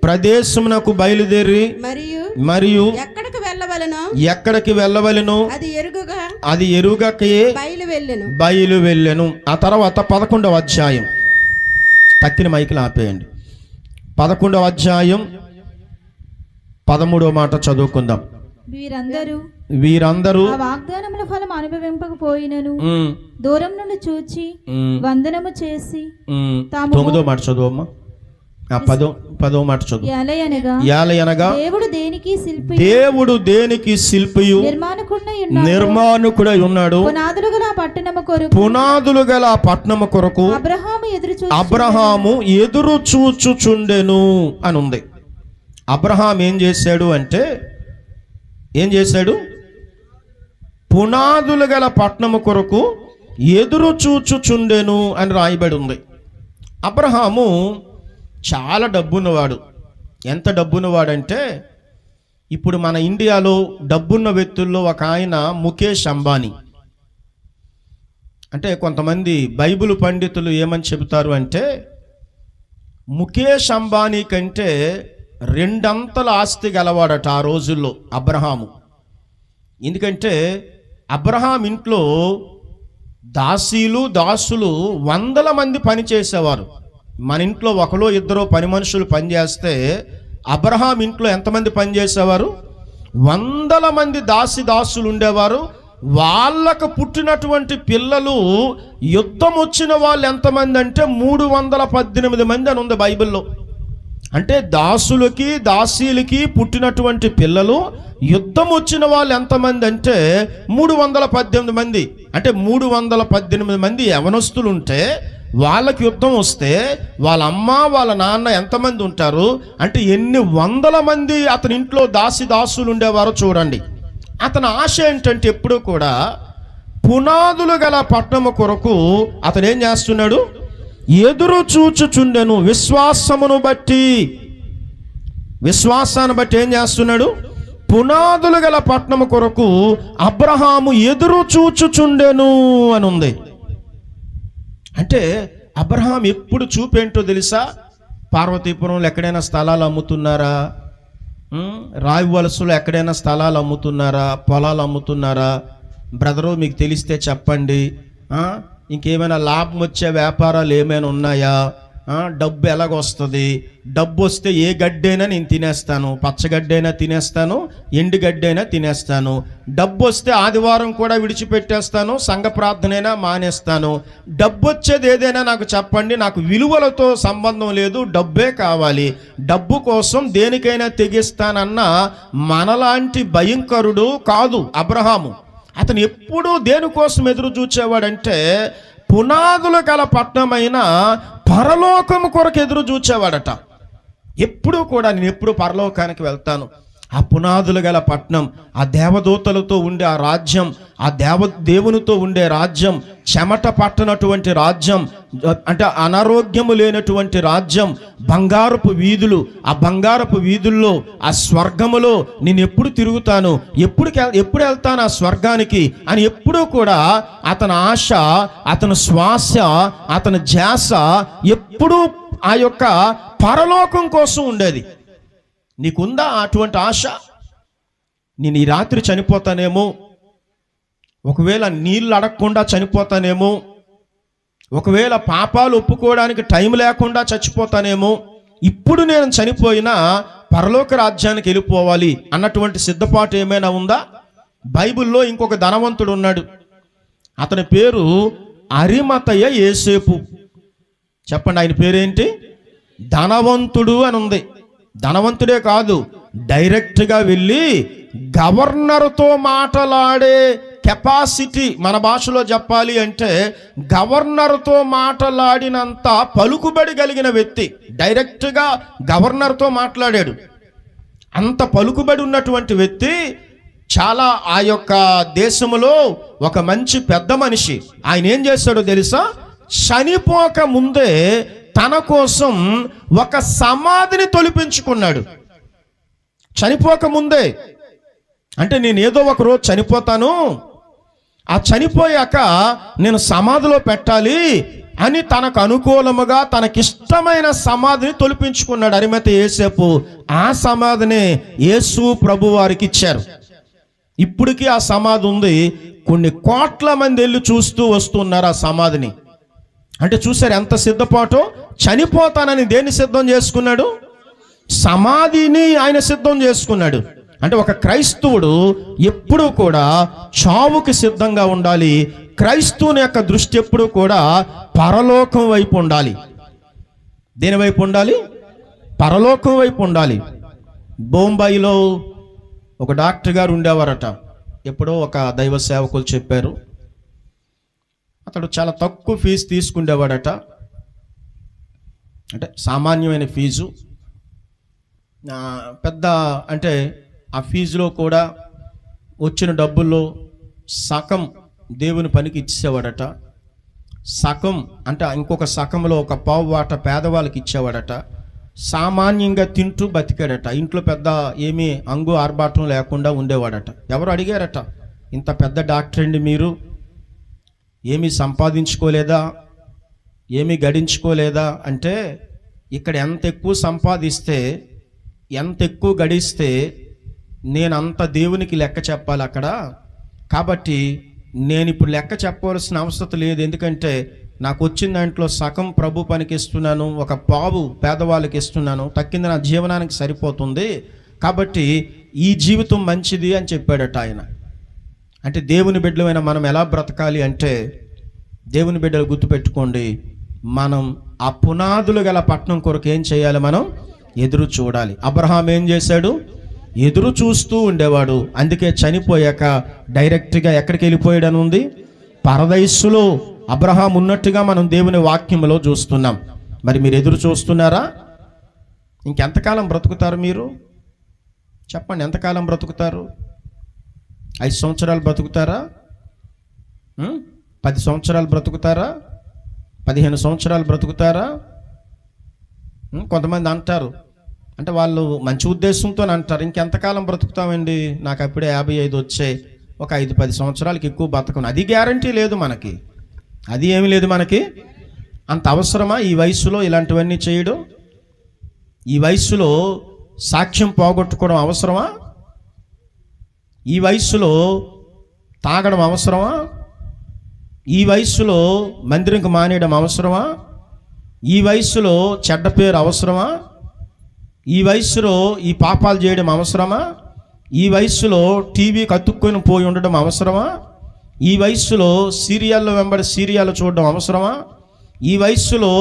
ప్రదేశమునకు బయలుదేరి మరియు ఎక్కడికి వెళ్ళవలెను అది ఎరుగకే బయలు వెళ్ళెను. ఆ తర్వాత 11వ అధ్యాయం, తక్కిన మైకులు ఆపేయండి. 11వ అధ్యాయం 13వ మాట చదువుకుందాం. వీరందరూ వాగ్దానముల ఫలం అనుభవింపకపోయినను దూరం నుండి చూచి వందనము చేసి 9వ మాట చదువమ్మా. 10వ మాట చదువు. యాలయనగా దేవుడు దేనికి శిల్పియు నిర్మాణకుడై ఉన్నాడు, పునాదులు గల పట్టణము కొరకు అబ్రహాము ఎదురు చూచుచుండెను అని ఉంది. అబ్రహాం ఏం చేశాడు అంటే, ఏం చేశాడు? పునాదులు గల పట్టణము కొరకు ఎదురు చూచుచుండెను అని రాయబడి ఉంది. అబ్రహాము చాలా డబ్బున్నవాడు. ఎంత డబ్బున్నవాడంటే, ఇప్పుడు మన ఇండియాలో డబ్బున్న వ్యక్తుల్లో ఒక ఆయన ముఖేష్ అంబానీ. అంటే కొంతమంది బైబిల్ పండితులు ఏమని చెబుతారు అంటే, ముఖేష్ అంబానీ కంటే 2 అంతల ఆస్తి గలవాడట ఆ రోజుల్లో అబ్రహాము. ఎందుకంటే అబ్రహాం ఇంట్లో దాసులు 100 మంది పని చేసేవారు. మన ఇంట్లో ఒకరో ఇద్దరో పని మనుషులు పనిచేస్తే అబ్రహాం ఇంట్లో ఎంతమంది పనిచేసేవారు? 100 మంది దాసులు ఉండేవారు. వాళ్ళకు పుట్టినటువంటి పిల్లలు యుద్ధం వచ్చిన వాళ్ళు ఎంతమంది అంటే 318 మంది అని ఉంది బైబిల్లో. అంటే దాసులకి దాసీలకి పుట్టినటువంటి పిల్లలు యుద్ధం వచ్చిన వాళ్ళు ఎంతమంది అంటే 318 మంది. అంటే 318 మంది యవనస్తులు ఉంటే వాళ్ళకి యుద్ధం వస్తే వాళ్ళ అమ్మ వాళ్ళ నాన్న ఎంతమంది ఉంటారు అంటే ఎన్ని వందల మంది అతని ఇంట్లో దాసులు ఉండేవారో చూడండి. అతని ఆశ ఏంటంటే ఎప్పుడూ కూడా పునాదులు గల పట్టణము కొరకు అతను ఏం చేస్తున్నాడు? ఎదురు చూచుచుండెను. విశ్వాసాన్ని బట్టి ఏం చేస్తున్నాడు? పునాదులు గల పట్టణము కొరకు అబ్రహాము ఎదురు చూచుచుండెను అని ఉంది. అంటే అబ్రహాం ఎప్పుడు చూపేంటో తెలుసా? పార్వతీపురంలో ఎక్కడైనా స్థలాలు అమ్ముతున్నారా? రావి వలసలో ఎక్కడైనా స్థలాలు అమ్ముతున్నారా? పొలాలు అమ్ముతున్నారా? బ్రదరు మీకు తెలిస్తే చెప్పండి. ఇంకేమైనా లాభం వచ్చే వ్యాపారాలు ఏమైనా ఉన్నాయా? డబ్బు ఎలాగొస్తుంది? డబ్బు వస్తే ఏ గడ్డైనా నేను తినేస్తాను, పచ్చగడ్డైనా తినేస్తాను, ఎండు గడ్డైనా తినేస్తాను. డబ్బు వస్తే ఆదివారం కూడా విడిచిపెట్టేస్తాను, సంఘ ప్రార్థనైనా మానేస్తాను. డబ్బు వచ్చేది ఏదైనా నాకు చెప్పండి, నాకు విలువలతో సంబంధం లేదు, డబ్బే కావాలి. డబ్బు కోసం దేనికైనా తెగిస్తానన్న మనలాంటి భయంకరుడు కాదు అబ్రహాము. అతను ఎప్పుడూ దేనికోసం ఎదురు చూచేవాడంటే పునాదులు గల పట్టణమైన పరలోకము కొరకు ఎదురు చూచేవాడట. ఎప్పుడూ కూడా నేను ఎప్పుడు పరలోకానికి వెళ్తాను, ఆ పునాదులు గల పట్నం, ఆ దేవదూతలతో ఉండే ఆ రాజ్యం, ఆ దేవునితో ఉండే రాజ్యం, చెమట పట్టనటువంటి రాజ్యం, అంటే అనారోగ్యము లేనటువంటి రాజ్యం, బంగారపు వీధులు, ఆ బంగారపు వీధుల్లో ఆ స్వర్గములో నేను ఎప్పుడు తిరుగుతాను, ఎప్పుడు వెళ్తాను ఆ స్వర్గానికి అని ఎప్పుడూ కూడా అతని ఆశ, అతని శ్వాస, అతని ధ్యాస ఎప్పుడూ ఆ యొక్క పరలోకం కోసం ఉండేది. నీకుందా అటువంటి ఆశ? నేను ఈ రాత్రి చనిపోతానేమో, ఒకవేళ నీళ్ళు అడగకుండా చనిపోతానేమో, ఒకవేళ పాపాలు ఒప్పుకోవడానికి టైం లేకుండా చచ్చిపోతానేమో, ఇప్పుడు నేను చనిపోయినా పరలోక రాజ్యానికి వెళ్ళిపోవాలి అన్నటువంటి సిద్ధపాటు ఏమైనా ఉందా? బైబిల్లో ఇంకొక ధనవంతుడు ఉన్నాడు. అతని పేరు అరిమతయ యేసేపు. చెప్పండి, ఆయన పేరేంటి? ధనవంతుడు అని ఉంది. ధనవంతుడే కాదు, డైరెక్ట్గా వెళ్ళి గవర్నర్తో మాట్లాడే కెపాసిటీ, మన భాషలో చెప్పాలి అంటే గవర్నర్తో మాట్లాడినంత పలుకుబడి కలిగిన వ్యక్తి. డైరెక్ట్గా గవర్నర్తో మాట్లాడాడు. అంత పలుకుబడి ఉన్నటువంటి వ్యక్తి, చాలా ఆ యొక్క దేశంలో ఒక మంచి పెద్ద మనిషి. ఆయన ఏం చేశాడో తెలుసా? చనిపోక ముందే తన కోసం ఒక సమాధిని తొలిపించుకున్నాడు. చనిపోక ముందే, అంటే నేను ఏదో ఒక రోజు చనిపోతాను, ఆ చనిపోయాక నేను సమాధిలో పెట్టాలి అని తనకు అనుకూలముగా తనకిష్టమైన సమాధిని తొలిపించుకున్నాడు అరిమతయ యేసేపు. ఆ సమాధిని యేసు ప్రభు వారికి ఇచ్చారు. ఇప్పటికీ ఆ సమాధి ఉంది. కొన్ని కోట్ల మంది వెళ్ళి చూస్తూ వస్తున్నారు ఆ సమాధిని. అంటే చూసారు ఎంత సిద్ధపాటు. చనిపోతానని దేన్ని సిద్ధం చేసుకున్నాడు? సమాధిని ఆయన సిద్ధం చేసుకున్నాడు. అంటే ఒక క్రైస్తవుడు ఎప్పుడూ కూడా చావుకి సిద్ధంగా ఉండాలి. క్రైస్తవుని యొక్క దృష్టి ఎప్పుడూ కూడా పరలోకం వైపు ఉండాలి. దేని వైపు ఉండాలి? పరలోకం వైపు ఉండాలి. బొంబాయిలో ఒక డాక్టర్ గారు ఉండేవారట. ఎప్పుడో ఒక దైవ సేవకులు చెప్పారు, అతడు చాలా తక్కువ ఫీజు తీసుకునేవాడట. అంటే సామాన్యమైన ఫీజు, పెద్ద అంటే ఆ ఫీజులో కూడా వచ్చిన డబ్బుల్లో సగం దేవుని పనికి ఇచ్చేవాడట. సగం అంటే ఇంకొక సగంలో ఒక పావు వాట పేదవాళ్ళకి ఇచ్చేవాడట. సామాన్యంగా తింటూ బతికాడట. ఇంట్లో పెద్ద ఏమీ అంగు ఆర్భాటం లేకుండా ఉండేవాడట. ఎవరు అడిగారట, ఇంత పెద్ద డాక్టర్ అండి మీరు, ఏమీ సంపాదించుకోలేదా, ఏమీ గడించుకోలేదా అంటే, ఇక్కడ ఎంత ఎక్కువ సంపాదిస్తే, ఎంత ఎక్కువ గడిస్తే నేను అంత దేవునికి లెక్క చెప్పాలి అక్కడ. కాబట్టి నేను ఇప్పుడు లెక్క చెప్పవలసిన అవసరం లేదు. ఎందుకంటే నాకు వచ్చిన దాంట్లో సగం ప్రభు పనికి ఇస్తున్నాను, ఒక పావు పేదవాళ్ళకి ఇస్తున్నాను, తక్కింది నా జీవనానికి సరిపోతుంది. కాబట్టి ఈ జీవితం మంచిది అని చెప్పాడట ఆయన. అంటే దేవుని బిడ్డలమైన మనం ఎలా బ్రతకాలి అంటే, దేవుని బిడ్డలు గుర్తుపెట్టుకోండి, మనం ఆ పునాదులు గల పట్టణం కొరకు ఏం చేయాలి? మనం ఎదురు చూడాలి. అబ్రహాం ఏం చేశాడు? ఎదురు చూస్తూ ఉండేవాడు. అందుకే చనిపోయాక డైరెక్ట్గా ఎక్కడికి వెళ్ళిపోయాడని ఉంది? పరదైసులో అబ్రహాం ఉన్నట్టుగా మనం దేవుని వాక్యంలో చూస్తున్నాం. మరి మీరు ఎదురు చూస్తున్నారా? ఇంకెంతకాలం బ్రతుకుతారు మీరు? చెప్పండి, ఎంతకాలం బ్రతుకుతారు? 5 సంవత్సరాలు బ్రతుకుతారా? 10 సంవత్సరాలు బ్రతుకుతారా? 15 సంవత్సరాలు బ్రతుకుతారా? కొంతమంది అంటారు, అంటే వాళ్ళు మంచి ఉద్దేశంతో అంటారు, ఇంకెంతకాలం బ్రతుకుతామండి, నాకు అప్పుడే 55 వచ్చాయి, ఒక 5-10 సంవత్సరాలకి ఎక్కువ బ్రతకను. అది గ్యారంటీ లేదు మనకి, అది ఏమీ లేదు మనకి. అంత అవసరమా ఈ వయసులో ఇలాంటివన్నీ చేయడం? ఈ వయసులో సాక్ష్యం పోగొట్టుకోవడం అవసరమా? ఈ వయసులో తాగడం అవసరమా? ఈ వయసులో మందిరంకి మానేయడం అవసరమా? ఈ వయసులో చెడ్డ పేరు అవసరమా? ఈ వయసులో ఈ పాపాలు చేయడం అవసరమా? ఈ వయసులో టీవీకి అతుక్కొని పోయి ఉండడం అవసరమా? ఈ వయసులో సీరియాల్లో వెంబడి సీరియాలు చూడడం అవసరమా? ఈ వయసులో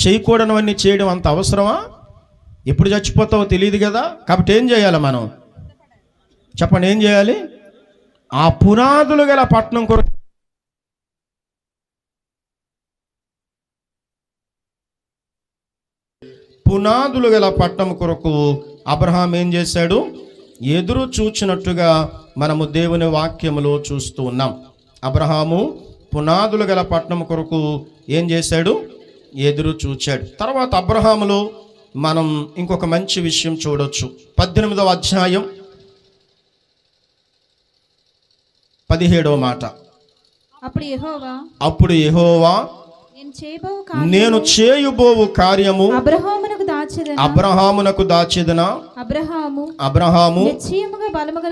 చేయకూడనివన్నీ చేయడం అంత అవసరమా? ఎప్పుడు చచ్చిపోతావో తెలియదు కదా. కాబట్టి ఏం చేయాలి మనం? చెప్పండి, ఏం చేయాలి? ఆ పునాదులు గల పట్టణం కొరకు పునాదులు గల పట్టణం కొరకు అబ్రహాం ఏం చేశాడు? ఎదురు చూచినట్టుగా మనము దేవుని వాక్యములో చూస్తూ ఉన్నాం. అబ్రహాము పునాదులు గల పట్టణం కొరకు ఏం చేశాడు? ఎదురు చూచాడు. తర్వాత అబ్రహాములో మనం ఇంకొక మంచి విషయం చూడొచ్చు. 18వ అధ్యాయం 17వ మాట. అప్పుడు యెహోవా నేను చేయబోవు కార్యము అబ్రహామునకు దాచెదనా? అబ్రహాము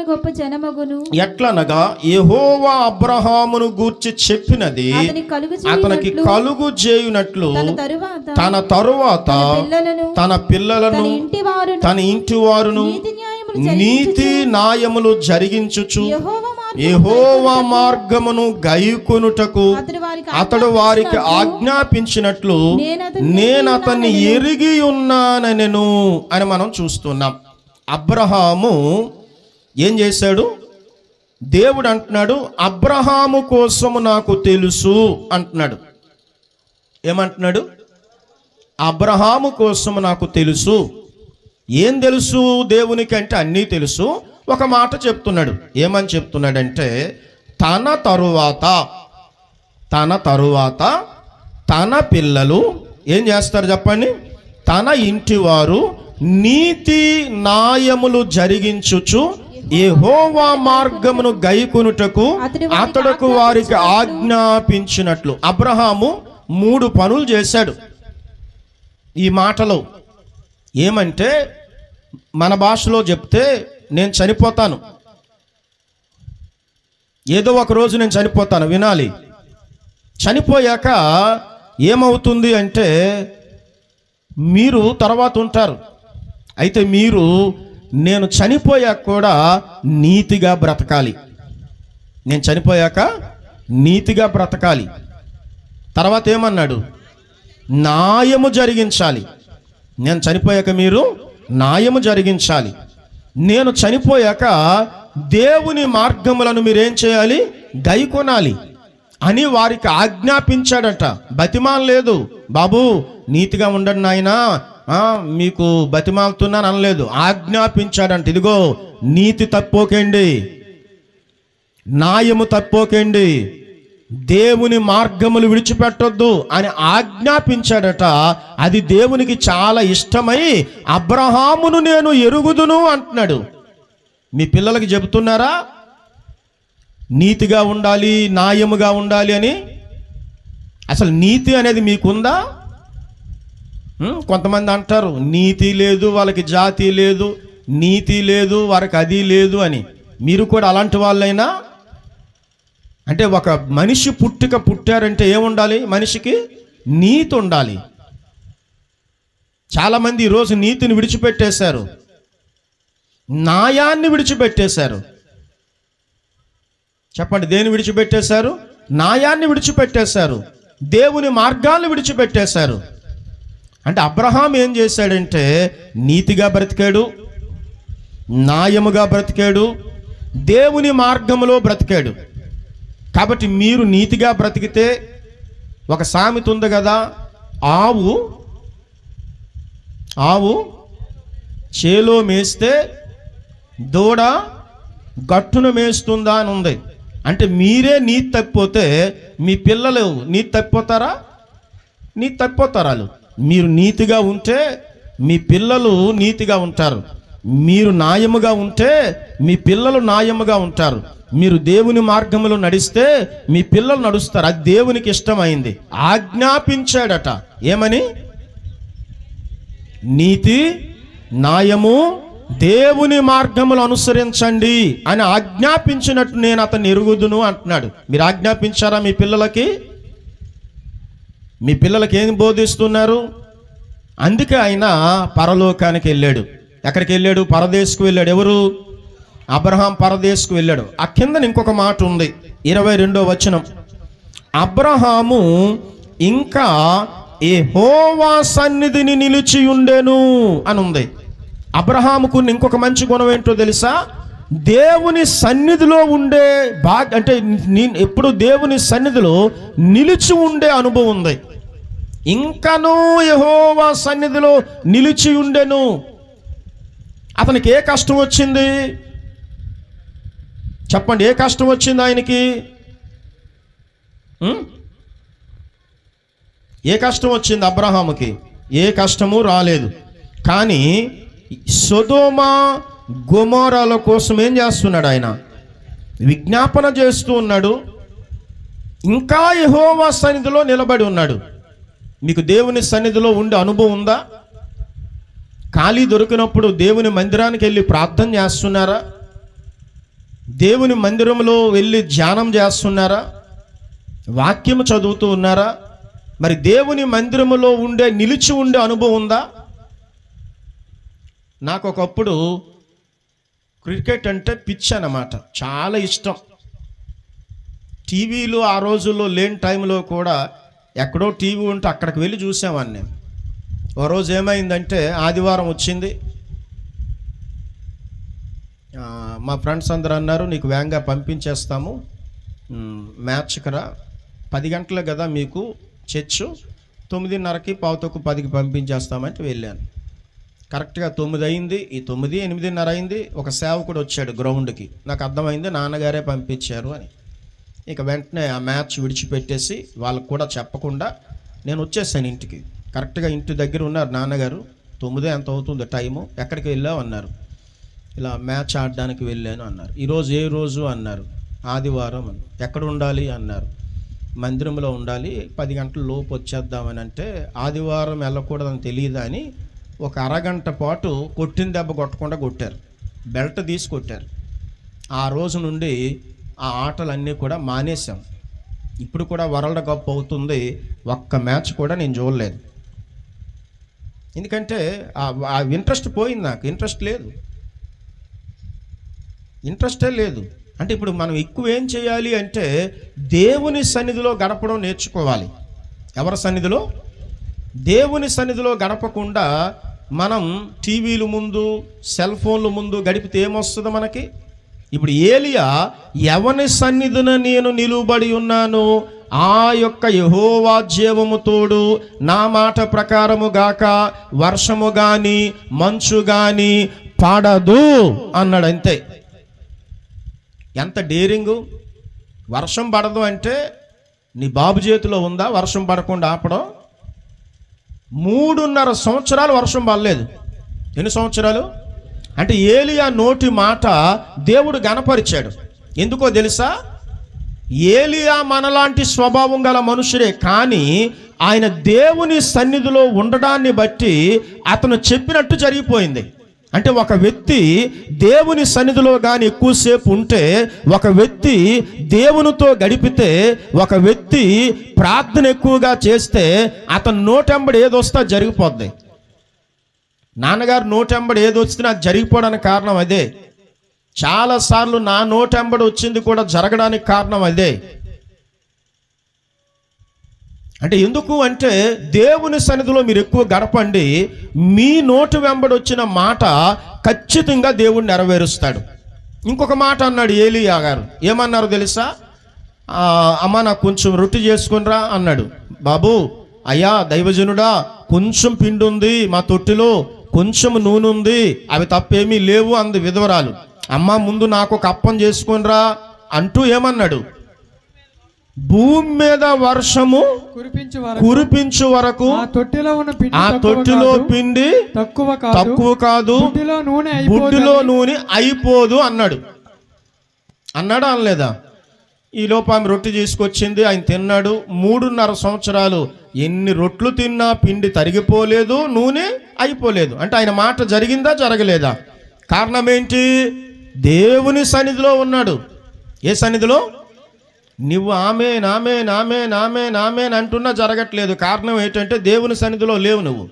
గొప్ప జనమగును. ఎట్లనగా యెహోవా అబ్రహామును గూర్చి చెప్పినది అతనికి కలుగు చేయునట్లు తన తరువాత తన పిల్లలను తన ఇంటి వారును నీతి న్యాయములు జరిగించుచు యెహోవా మార్గమును గైకొనుటకు అతడు వారికి ఆజ్ఞాపించినట్లు నేను అతన్ని ఎరిగి ఉన్నానెను అని మనం చూస్తున్నాం. అబ్రహాము ఏం చేశాడు? దేవుడు అంటున్నాడు, అబ్రహాము కోసము నాకు తెలుసు అంటున్నాడు. ఏమంటున్నాడు? అబ్రహాము కోసము నాకు తెలుసు. ఏం తెలుసు దేవునికి అంటే? అన్నీ తెలుసు. ఒక మాట చెప్తున్నాడు. ఏమని చెప్తున్నాడంటే, తన తరువాత తన పిల్లలు ఏం చేస్తారు చెప్పండి? తన ఇంటి వారు నీతి న్యాయములు జరిగించుచు యెహోవా మార్గమును గైకొనుటకు అతడుకు వారికి ఆజ్ఞాపించినట్లు. అబ్రహాము 3 పనులు చేశాడు ఈ మాటలో. ఏమంటే, మన భాషలో చెప్తే నేను చనిపోతాను, ఏదో ఒక రోజు నేను చనిపోతాను. వినాలి, చనిపోయాక ఏమవుతుంది అంటే మీరు తర్వాత ఉంటారు. అయితే మీరు నేను చనిపోయాక కూడా నీతిగా బ్రతకాలి. నేను చనిపోయాక నీతిగా బ్రతకాలి. తర్వాత ఏమన్నాడు? న్యాయము జరిగించాలి. నేను చనిపోయాక మీరు న్యాయము జరిగించాలి. నేను చనిపోయాక దేవుని మార్గములను మీరేం చేయాలి? గైకొనాలి అని వారికి ఆజ్ఞాపించాడట. బతిమాల లేదు, బాబు నీతిగా ఉండండి నాయనా, మీకు బతిమాలుతున్నాను అనలేదు. ఆజ్ఞాపించాడంట. ఇదిగో నీతి తప్పోకండి, న్యాయము తప్పోకండి, దేవుని మార్గములు విడిచిపెట్టొద్దు అని ఆజ్ఞాపించాడట. అది దేవునికి చాలా ఇష్టమై అబ్రహామును నేను ఎరుగుదును అంటున్నాడు. మీ పిల్లలకి చెబుతున్నారా నీతిగా ఉండాలి, న్యాయముగా ఉండాలి అని? అసలు నీతి అనేది మీకుందా? కొంతమంది అంటారు నీతి లేదు, వాళ్ళకి జాతి లేదు, నీతి లేదు, వారికి అది లేదు అని. మీరు కూడా అలాంటి వాళ్ళైనా? అంటే ఒక మనిషి పుట్టారంటే ఏముండాలి? మనిషికి నీతి ఉండాలి. చాలామంది ఈరోజు నీతిని విడిచిపెట్టేశారు, న్యాయాన్ని విడిచిపెట్టేశారు. చెప్పండి, దేని విడిచిపెట్టేశారు? న్యాయాన్ని విడిచిపెట్టేశారు, దేవుని మార్గాన్ని విడిచిపెట్టేశారు. అంటే అబ్రహాం ఏం చేశాడంటే నీతిగా బ్రతికాడు, న్యాయముగా బ్రతికాడు, దేవుని మార్గములో బ్రతికాడు. కాబట్టి మీరు నీతిగా బ్రతికితే, ఒక సామెత ఉంది కదా, ఆవు చేలో మేస్తే దూడ గట్టును మేస్తుందా అని ఉంది. అంటే మీరే నీతి తప్పిపోతే మీ పిల్లలు నీతి తప్పిపోతారా? నీతి తప్పిపోతారు వాళ్ళు. మీరు నీతిగా ఉంటే మీ పిల్లలు నీతిగా ఉంటారు. మీరు న్యాయముగా ఉంటే మీ పిల్లలు న్యాయముగా ఉంటారు. మీరు దేవుని మార్గంలో నడిస్తే మీ పిల్లలు నడుస్తారు. అది దేవునికి ఇష్టమైంది. ఆజ్ఞాపించాడట. ఏమని? నీతి న్యాయము దేవుని మార్గములు అనుసరించండి అని ఆజ్ఞాపించినట్టు నేను అతన్ని ఎరుగుదును అంటున్నాడు. మీరు ఆజ్ఞాపించారా మీ పిల్లలకి? మీ పిల్లలకి ఏం బోధిస్తున్నారు? అందుకే ఆయన పరలోకానికి వెళ్ళాడు. ఎక్కడికి వెళ్ళాడు? పరదేశకు వెళ్ళాడు. ఎవరు? అబ్రహాం పరదేశకు వెళ్ళాడు. ఆ కింద ఇంకొక మాట ఉంది, 22వ వచనం. అబ్రహాము ఇంకా యెహోవా సన్నిధిని నిలిచి ఉండెను అని ఉంది. అబ్రహాముకు ఇంకొక మంచి గుణం ఏంటో తెలుసా? దేవుని సన్నిధిలో ఉండే అంటే ఎప్పుడు దేవుని సన్నిధిలో నిలిచి ఉండే అనుభవం ఉంది. ఇంకనూ యెహోవా సన్నిధిలో నిలిచి ఉండెను. అతనికి ఏ కష్టం వచ్చింది చెప్పండి? ఏ కష్టం వచ్చింది ఆయనకి? ఏ కష్టం వచ్చింది అబ్రహాముకి? ఏ కష్టము రాలేదు. కానీ సొదొమ గొమొర్రాల కోసం ఏం చేస్తున్నాడు? ఆయన విజ్ఞాపన చేస్తూ ఉన్నాడు. ఇంకా యెహోవా సన్నిధిలో నిలబడి ఉన్నాడు. మీకు దేవుని సన్నిధిలో ఉండే అనుభవం ఉందా? ఖాళీ దొరికినప్పుడు దేవుని మందిరానికి వెళ్ళి ప్రార్థన చేస్తున్నారా? దేవుని మందిరంలో వెళ్ళి ధ్యానం చేస్తున్నారా? వాక్యం చదువుతూ ఉన్నారా? మరి దేవుని మందిరములో నిలిచి ఉండే అనుభవం ఉందా? నాకు ఒకప్పుడు క్రికెట్ అంటే పిచ్చి అన్నమాట, చాలా ఇష్టం. టీవీలు ఆ రోజుల్లో లేని టైంలో కూడా ఎక్కడో టీవీ ఉంటే అక్కడికి వెళ్ళి చూసేవాడిని నేను. ఓ రోజు ఏమైందంటే ఆదివారం వచ్చింది. మా ఫ్రెండ్స్ అందరూ అన్నారు, నీకు వేగంగా పంపించేస్తాము, మ్యాచ్కి రా, 10 గంటలే కదా మీకు చర్చు, 9:30కి 9:10కి పంపించేస్తామంటే వెళ్ళాను. కరెక్ట్గా 9 అయింది. ఈ 9, 8:30 అయింది. ఒక సేవకుడు వచ్చాడు గ్రౌండ్కి. నాకు అర్థమైంది నాన్నగారే పంపించారు అని. ఇక వెంటనే ఆ మ్యాచ్ విడిచిపెట్టేసి వాళ్ళకు కూడా చెప్పకుండా నేను వచ్చేసాను ఇంటికి. కరెక్ట్గా ఇంటి దగ్గర ఉన్నారు నాన్నగారు. 9 ఎంత అవుతుంది టైము, ఎక్కడికి వెళ్ళావు అన్నారు. ఇలా మ్యాచ్ ఆడడానికి వెళ్ళాను అన్నారు. ఈరోజు ఏ రోజు అన్నారు. ఆదివారం అన్నారు. ఎక్కడ ఉండాలి అన్నారు. మందిరంలో ఉండాలి, 10 గంటల లోపు వచ్చేద్దామని అంటే ఆదివారం వెళ్ళకూడదని తెలియదా అని ఒక అరగంట పాటు కొట్టిన దెబ్బ కొట్టకుండా కొట్టారు, బెల్ట్ తీసి కొట్టారు. ఆ రోజు నుండి ఆ ఆటలన్నీ కూడా మానేశాం. ఇప్పుడు కూడా వరల్డ్ కప్ అవుతుంది, ఒక్క మ్యాచ్ కూడా నేను చూడలేదు. ఎందుకంటే ఆ ఇంట్రెస్ట్ పోయింది. నాకు ఇంట్రెస్టే లేదు. అంటే ఇప్పుడు మనం ఎక్కువ ఏం చేయాలి అంటే దేవుని సన్నిధిలో గడపడం నేర్చుకోవాలి. ఎవరి సన్నిధిలో? దేవుని సన్నిధిలో గడపకుండా మనం టీవీల ముందు, సెల్ ఫోన్ల ముందు గడిపితే ఏమొస్తుందో మనకి? ఇప్పుడు ఏలియా ఎవని సన్నిధిన నేను నిలువబడి ఉన్నాను, ఆ యొక్క యెహోవా జీవము తోడు నా మాట ప్రకారము గాక వర్షము గాని మంచు గాని పడదు అన్నాడు. అంతే. ఎంత డేరింగు! వర్షం పడదు అంటే నీ బాబు చేతిలో ఉందా వర్షం పడకుండా ఆపడం? 3.5 సంవత్సరాలు వర్షం పడలేదు. ఎన్ని సంవత్సరాలు? అంటే ఏలియా నోటి మాట దేవుడు గణపరిచాడు. ఎందుకో తెలుసా? ఏలియా మనలాంటి స్వభావం గల మనుషుడే, కానీ ఆయన దేవుని సన్నిధిలో ఉండడాన్ని బట్టి అతను చెప్పినట్టు జరిగిపోయింది. అంటే ఒక వ్యక్తి దేవుని సన్నిధిలో కానీ ఎక్కువసేపు ఉంటే, ఒక వ్యక్తి దేవునితో గడిపితే, ఒక వ్యక్తి ప్రార్థన ఎక్కువగా చేస్తే అతను నోటెంబడి ఏదొస్తా జరిగిపోద్ది. నాన్నగారు నోటెంబడి ఏదొచ్చినా అది జరిగిపోవడానికి కారణం అదే. చాలాసార్లు నా నోటెంబడి వచ్చింది కూడా జరగడానికి కారణం అదే. అంటే ఎందుకు అంటే దేవుని సన్నిధిలో మీరు ఎక్కువ గడపండి, మీ నోటి వెంబడి వచ్చిన మాట ఖచ్చితంగా దేవుడు నెరవేరుస్తాడు. ఇంకొక మాట అన్నాడు ఏలియా గారు. ఏమన్నారు తెలుసా? అమ్మ నాకు కొంచెం రొట్టె చేసుకునిరా అన్నాడు. బాబు, అయ్యా దైవజనుడా, కొంచెం పిండి ఉంది మా తొట్టిలో, కొంచెం నూనె ఉంది, అవి తప్పేమీ లేవు అంది విధవరాలు. అమ్మ ముందు నాకు ఒక అప్పం చేసుకునిరా అంటూ ఏమన్నాడు? భూమి మీద వర్షము కురిపించు వరకు ఆ తొట్టిలో పిండి తక్కువ కాదు, బుడ్డిలో నూనె అయిపోదు అన్నాడు. అన్నాడా అనలేదా? ఈ లోపు ఆమె రొట్టె తీసుకొచ్చింది, ఆయన తిన్నాడు. 3.5 సంవత్సరాలు ఎన్ని రొట్లు తిన్నా పిండి తరిగిపోలేదు, నూనె అయిపోలేదు. అంటే ఆయన మాట జరిగిందా జరగలేదా? కారణం ఏంటి? దేవుని సన్నిధిలో ఉన్నాడు. ఏ సన్నిధిలో? నువ్వు amen amen amen amen amen అంటున్నా జరగట్లేదు. కారణం ఏంటంటే దేవుని సన్నిధిలో లేవు. నువ్వు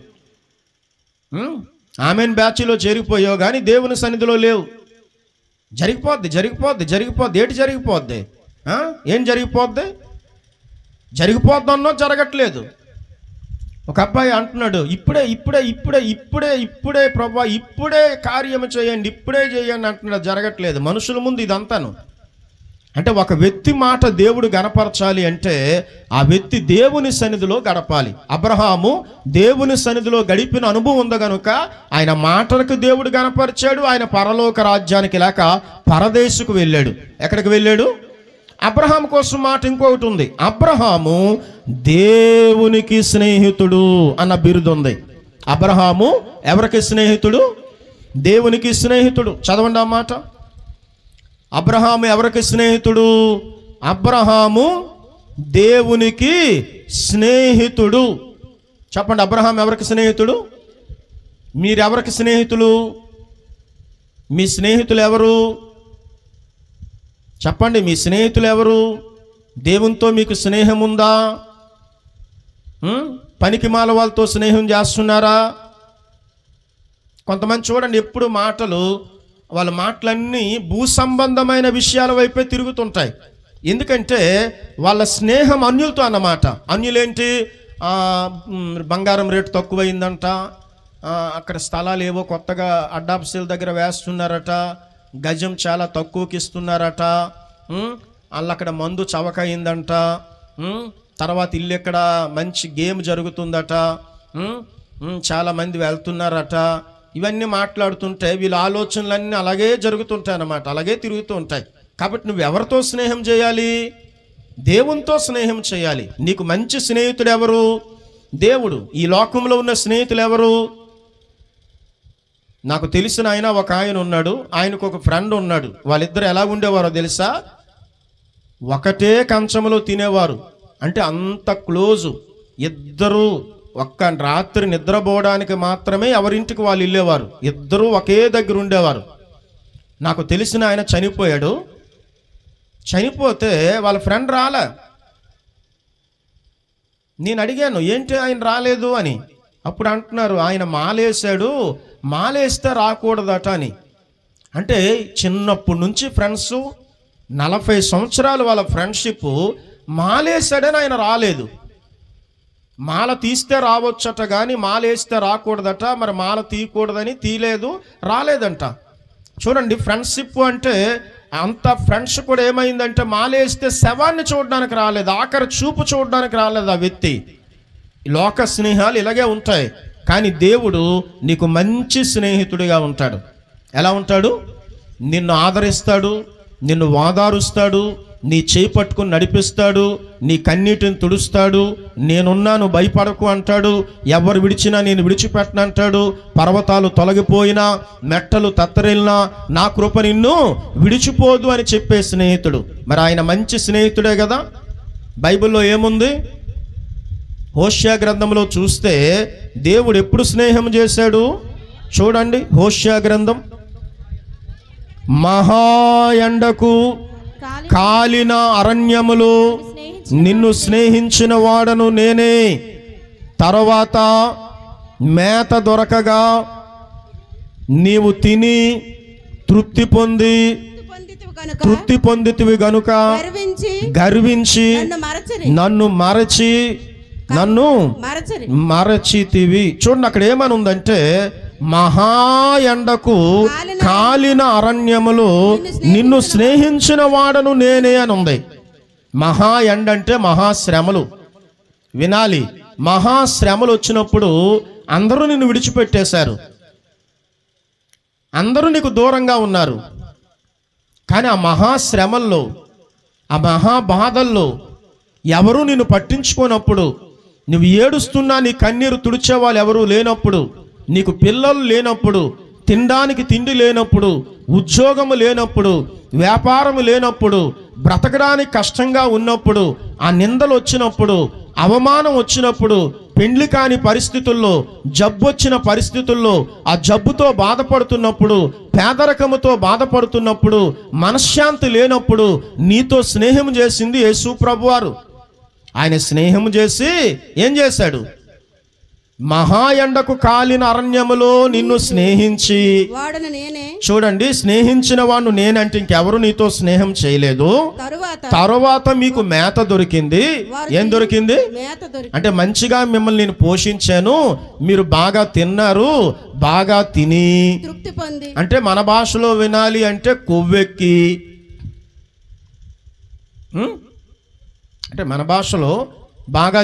ఆమెన్ బ్యాచ్లో చేరిపోయావు కానీ దేవుని సన్నిధిలో లేవు. జరిగిపోద్ది. ఏటి జరిగిపోద్ది? ఏం జరిగిపోద్ది? జరిగిపోద్దన్నో జరగట్లేదు. ఒక అబ్బాయి అంటున్నాడు, ఇప్పుడే ప్రభా, ఇప్పుడే కార్యము చేయండి, ఇప్పుడే చేయండి అంటున్నాడు. జరగట్లేదు. మనుషుల ముందు ఇదంతాను. అంటే ఒక వ్యక్తి మాట దేవుడు గణపరచాలి అంటే ఆ వ్యక్తి దేవుని సన్నిధిలో గడపాలి. అబ్రహాము దేవుని సన్నిధిలో గడిపిన అనుభవం ఉంది కనుక ఆయన మాటలకు దేవుడు గణపరిచాడు. ఆయన పరలోక రాజ్యానికి లేక పరదేశకు వెళ్ళాడు. ఎక్కడికి వెళ్ళాడు? అబ్రహాం కోసం మాట ఇంకొకటి ఉంది. అబ్రహాము దేవునికి స్నేహితుడు అన్న బిరుదు ఉంది. అబ్రహాము ఎవరికి స్నేహితుడు? దేవునికి స్నేహితుడు. చదవండి ఆ మాట. అబ్రహాము ఎవరికి స్నేహితుడు? అబ్రహాము దేవునికి స్నేహితుడు. చెప్పండి, అబ్రహాం ఎవరికి స్నేహితుడు? మీరెవరికి స్నేహితులు? మీ స్నేహితులు ఎవరు? చెప్పండి, మీ స్నేహితులు ఎవరు? దేవునితో మీకు స్నేహం ఉందా? పనికి మాల వాళ్ళతో స్నేహం చేస్తున్నారా? కొంతమంది చూడండి, ఎప్పుడు వాళ్ళ మాటలన్నీ భూ సంబంధమైన విషయాల వైపే తిరుగుతుంటాయి. ఎందుకంటే వాళ్ళ స్నేహం అన్యులతో అన్నమాట. అన్యులేంటి? బంగారం రేటు తక్కువైందంట, అక్కడ స్థలాలు ఏవో కొత్తగా అడ్డాప్సీల దగ్గర వేస్తున్నారట, గజం చాలా తక్కువకి ఇస్తున్నారట, వాళ్ళు అక్కడ మందు చవకయిందంట, తర్వాత ఇల్లు ఎక్కడ మంచి గేమ్ జరుగుతుందట, చాలా మంది వెళ్తున్నారట. ఇవన్నీ మాట్లాడుతుంటే వీళ్ళ ఆలోచనలన్నీ అలాగే జరుగుతుంటాయి అన్నమాట, అలాగే తిరుగుతూ ఉంటాయి. కాబట్టి నువ్వు ఎవరితో స్నేహం చేయాలి? దేవునితో స్నేహం చేయాలి. నీకు మంచి స్నేహితుడు ఎవరు? దేవుడు. ఈ లోకంలో ఉన్న స్నేహితులు ఎవరు? నాకు తెలిసిన ఒక ఆయన ఉన్నాడు, ఆయనకు ఒక ఫ్రెండ్ ఉన్నాడు. వాళ్ళిద్దరు ఎలా ఉండేవారో తెలుసా? ఒకటే కంచంలో తినేవారు. అంటే అంత క్లోజు. ఇద్దరు ఒక్క రాత్రి నిద్రపోవడానికి మాత్రమే ఎవరింటికి వాళ్ళు వెళ్ళేవారు. ఇద్దరూ ఒకే దగ్గర ఉండేవారు. నాకు తెలిసిన ఆయన చనిపోయాడు. చనిపోతే వాళ్ళ ఫ్రెండ్ రాలే. నేను అడిగాను, ఏంటి ఆయన రాలేదు అని. అప్పుడు అంటున్నారు, ఆయన మాలేశాడు, మాలేస్తే రాకూడదట అని. అంటే చిన్నప్పటి నుంచి ఫ్రెండ్స్, 40 సంవత్సరాలు వాళ్ళ ఫ్రెండ్షిప్. మాలేశాడని ఆయన రాలేదు. మాల తీస్తే రావచ్చట కానీ మాలేస్తే రాకూడదట. మరి మాల తీయకూడదని తీయలేదు, రాలేదంట. చూడండి, ఫ్రెండ్షిప్ అంటే అంత ఫ్రెండ్స్ కూడా ఏమైందంటే మాలేస్తే శవాన్ని చూడడానికి రాలేదు, ఆఖరి చూపు చూడడానికి రాలేదు ఆ వ్యక్తి. లోక స్నేహాలు ఇలాగే ఉంటాయి. కానీ దేవుడు నీకు మంచి స్నేహితుడిగా ఉంటాడు. ఎలా ఉంటాడు? నిన్ను ఆదరిస్తాడు, నిన్ను వాదారుస్తాడు, నీ చేయి పట్టుకుని నడిపిస్తాడు, నీ కన్నీటిని తుడుస్తాడు. నేనున్నాను, భయపడకు అంటాడు. ఎవరు విడిచినా నేను విడిచిపెట్టను అంటాడు. పర్వతాలు తొలగిపోయినా, మెట్టలు తత్తరిల్లినా నా కృప నిన్ను విడిచిపోదు అని చెప్పే స్నేహితుడు. మరి ఆయన మంచి స్నేహితుడే కదా. బైబిల్లో ఏముంది? హోషేయ గ్రంథంలో చూస్తే దేవుడు ఎప్పుడు స్నేహం చేశాడు? చూడండి, హోషేయ గ్రంథం. మహా ఎండకు కాలిన అరణ్యములో నిన్ను స్నేహించిన వాడను నేనే. తర్వాత మేత దొరకగా నీవు తిని తృప్తి పొందితివి గనుక గర్వించి నన్ను మరచితివి. చూడండి, అక్కడ ఏమని ఉందంటే మహా ఎండకు కాలిన అరణ్యములో నిన్ను స్నేహించిన వాడను నేనే అని ఉంది. మహా ఎండ అంటే మహాశ్రమలు. వినాలి, మహాశ్రమలు వచ్చినప్పుడు అందరూ నిన్ను విడిచిపెట్టేశారు, అందరూ నీకు దూరంగా ఉన్నారు. కానీ ఆ మహాశ్రమల్లో, ఆ మహాబాధల్లో ఎవరూ నిన్ను పట్టించుకోనప్పుడు, నువ్వు ఏడుస్తున్నా నీ కన్నీరు తుడిచే వాళ్ళు ఎవరూ లేనప్పుడు, నీకు పిల్లలు లేనప్పుడు, తినడానికి తిండి లేనప్పుడు, ఉద్యోగము లేనప్పుడు, వ్యాపారం లేనప్పుడు, బ్రతకడానికి కష్టంగా ఉన్నప్పుడు, ఆ నిందలు వచ్చినప్పుడు, అవమానం వచ్చినప్పుడు, పెండ్లి కాని పరిస్థితుల్లో, జబ్బు వచ్చిన పరిస్థితుల్లో, ఆ జబ్బుతో బాధపడుతున్నప్పుడు, పేదరికముతో బాధపడుతున్నప్పుడు, మనశ్శాంతి లేనప్పుడు నీతో స్నేహం చేసింది యేసు ప్రభువారు. ఆయన స్నేహం చేసి ఏం చేశాడు? మహా ఎండకు కాలిన అరణ్యములో నిన్ను స్నేహించి వాడను నేనే. చూడండి, స్నేహించిన వాడు నేనంటే ఇంకెవరు నీతో స్నేహం చేయలేదు. తరువాత మీకు మేత దొరికింది. ఏం దొరికింది? అంటే మంచిగా మిమ్మల్ని నేను పోషించాను, మీరు బాగా తిన్నారు, బాగా తిని తృప్తి పొంది, అంటే మన భాషలో వినాలి అంటే కొవ్వెక్కి, అంటే మన భాషలో బాగా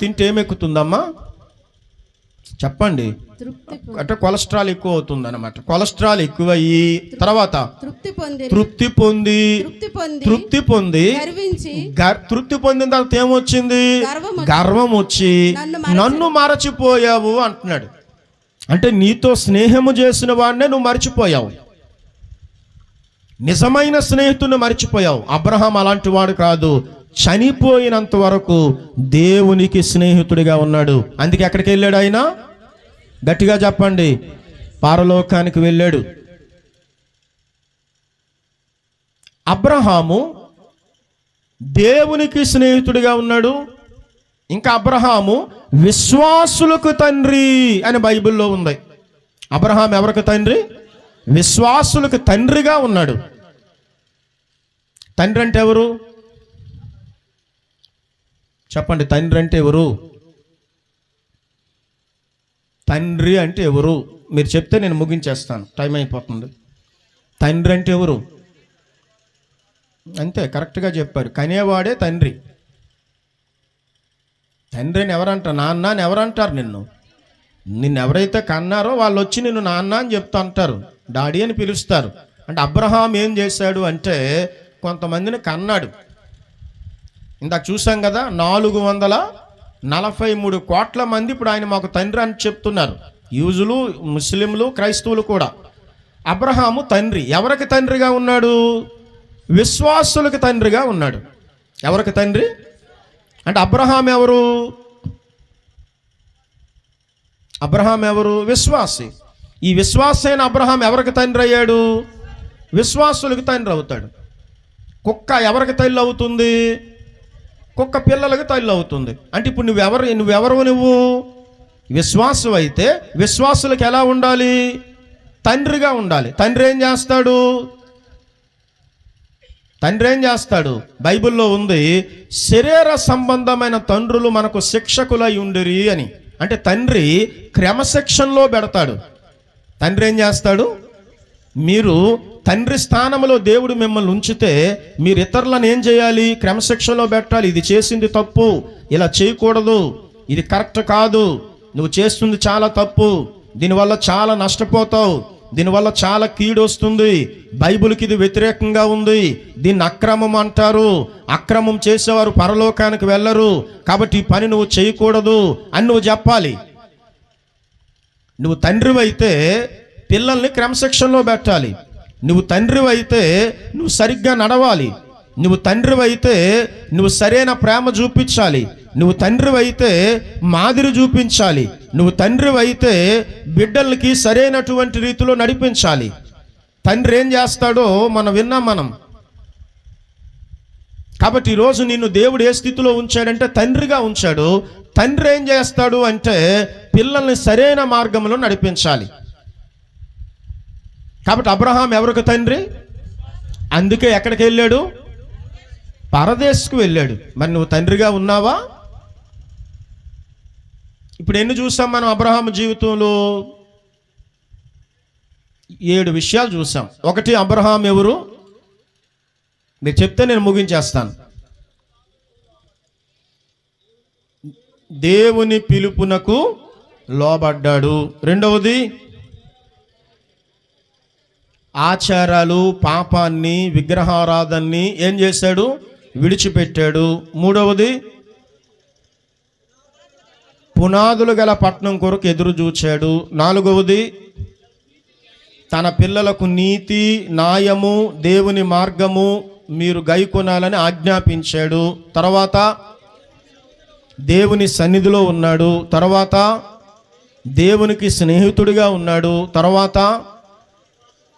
తింటే ఏమెక్కుతుందమ్మా చెప్పండి? అంటే కొలెస్ట్రాల్ ఎక్కువ అవుతుంది అనమాట. కొలెస్ట్రాల్ ఎక్కువయ్యి తర్వాత తృప్తి పొంది తృప్తి పొందిన తర్వాత ఏమొచ్చింది? గర్వం వచ్చి నన్ను మరచిపోయావు అంటున్నాడు. అంటే నీతో స్నేహము చేసిన వాడినే నువ్వు మర్చిపోయావు, నిజమైన స్నేహితుడిని మర్చిపోయావు. అబ్రహాం అలాంటి వాడు కాదు, చనిపోయినంత వరకు దేవునికి స్నేహితుడిగా ఉన్నాడు. అందుకే ఎక్కడికి వెళ్ళాడు ఆయన? గట్టిగా చెప్పండి, పరలోకానికి వెళ్ళాడు. అబ్రహాము దేవునికి స్నేహితుడిగా ఉన్నాడు. ఇంకా అబ్రహాము విశ్వాసులకు తండ్రి అని బైబిల్లో ఉంది. అబ్రహాం ఎవరికి తండ్రి? విశ్వాసులకు తండ్రిగా ఉన్నాడు. తండ్రి అంటే ఎవరు చెప్పండి? తండ్రి అంటే ఎవరు? తండ్రి అంటే ఎవరు? మీరు చెప్తే నేను ముగించేస్తాను, టైం అయిపోతుంది. తండ్రి అంటే ఎవరు? అంతే, కరెక్ట్గా చెప్పారు. కనేవాడే తండ్రి. తండ్రి అని ఎవరంటారు? నాన్న అని ఎవరంటారు? నిన్ను ఎవరైతే కన్నారో వాళ్ళు వచ్చి నిన్ను నాన్న అని చెప్తా అంటారు, డాడీ అని పిలుస్తారు. అంటే అబ్రహాం ఏం చేశాడు అంటే కొంతమందిని కన్నాడు. ఇందాక చూసాం కదా, 443 కోట్ల మంది ఇప్పుడు ఆయన మాకు తండ్రి అని చెప్తున్నారు. యూజులు, ముస్లింలు, క్రైస్తవులు కూడా. అబ్రహాము తండ్రి. ఎవరికి తండ్రిగా ఉన్నాడు? విశ్వాసులకు తండ్రిగా ఉన్నాడు. ఎవరికి తండ్రి అంటే అబ్రహాం ఎవరు? అబ్రహాం ఎవరు? విశ్వాసి. ఈ విశ్వాసైన అబ్రహాం ఎవరికి తండ్రి అయ్యాడు? విశ్వాసులకు తండ్రి అవుతాడు. కుక్క ఎవరికి తల్లి అవుతుంది? కుక్క పిల్లలకు తల్లి అవుతుంది. అంటే ఇప్పుడు నువ్వు విశ్వాసం అయితే విశ్వాసులకు ఎలా ఉండాలి? తండ్రిగా ఉండాలి. తండ్రి ఏం చేస్తాడు? బైబిల్లో ఉంది, శరీర సంబంధమైన తండ్రులు మనకు శిక్షకులై ఉండిరి అని. అంటే తండ్రి క్రమశిక్షణలో పెడతాడు. తండ్రి ఏం చేస్తాడు? మీరు తండ్రి స్థానంలో దేవుడు మిమ్మల్ని ఉంచితే మీరు ఇతరులను ఏం చేయాలి? క్రమశిక్షణలో పెట్టాలి. ఇది చేసింది తప్పు, ఇలా చేయకూడదు, ఇది కరెక్ట్ కాదు, నువ్వు చేస్తుంది చాలా తప్పు, దీనివల్ల చాలా నష్టపోతావు, దీనివల్ల చాలా కీడు వస్తుంది, బైబిల్కి ఇది వ్యతిరేకంగా ఉంది, దీన్ని అక్రమం అంటారు, అక్రమం చేసేవారు పరలోకానికి వెళ్ళరు, కాబట్టి ఈ పని నువ్వు చేయకూడదు అని నువ్వు చెప్పాలి. నువ్వు తండ్రివైతే పిల్లల్ని క్రమశిక్షణలో పెట్టాలి. నువ్వు తండ్రివైతే నువ్వు సరిగ్గా నడవాలి. నువ్వు తండ్రివైతే నువ్వు సరైన ప్రేమ చూపించాలి. నువ్వు తండ్రివైతే మాదిరి చూపించాలి. నువ్వు తండ్రివైతే బిడ్డలకి సరైనటువంటి రీతిలో నడిపించాలి. తండ్రి ఏం చేస్తాడో విన్నాం. కాబట్టి ఈరోజు నిన్ను దేవుడు ఏ స్థితిలో ఉంచాడంటే తండ్రిగా ఉంచాడు. తండ్రి ఏం చేస్తాడు అంటే పిల్లల్ని సరైన మార్గంలో నడిపించాలి. కాబట్టి అబ్రహాం ఎవరికి తండ్రి? అందుకే ఎక్కడికి వెళ్ళాడు? పరదేశకు వెళ్ళాడు. మరి నువ్వు తండ్రిగా ఉన్నావా? ఇప్పుడు ఎన్ని చూసాం మనం అబ్రహాం జీవితంలో? 7 విషయాలు చూసాం. ఒకటి, అబ్రహాం ఎవరు? మీరు చెప్తే నేను ముగించేస్తాను. దేవుని పిలుపునకు లోబడ్డాడు. రెండవది, ఆచారాలు, పాపాన్ని, విగ్రహారాధనని ఏం చేశాడు? విడిచిపెట్టాడు. మూడవది, పునాదులు గల పట్టణం కొరకు ఎదురు చూచాడు. నాలుగవది, తన పిల్లలకు నీతి, న్యాయము, దేవుని మార్గము మీరు గైకొనాలని ఆజ్ఞాపించాడు. తర్వాత దేవుని సన్నిధిలో ఉన్నాడు. తర్వాత దేవునికి స్నేహితుడిగా ఉన్నాడు. తర్వాత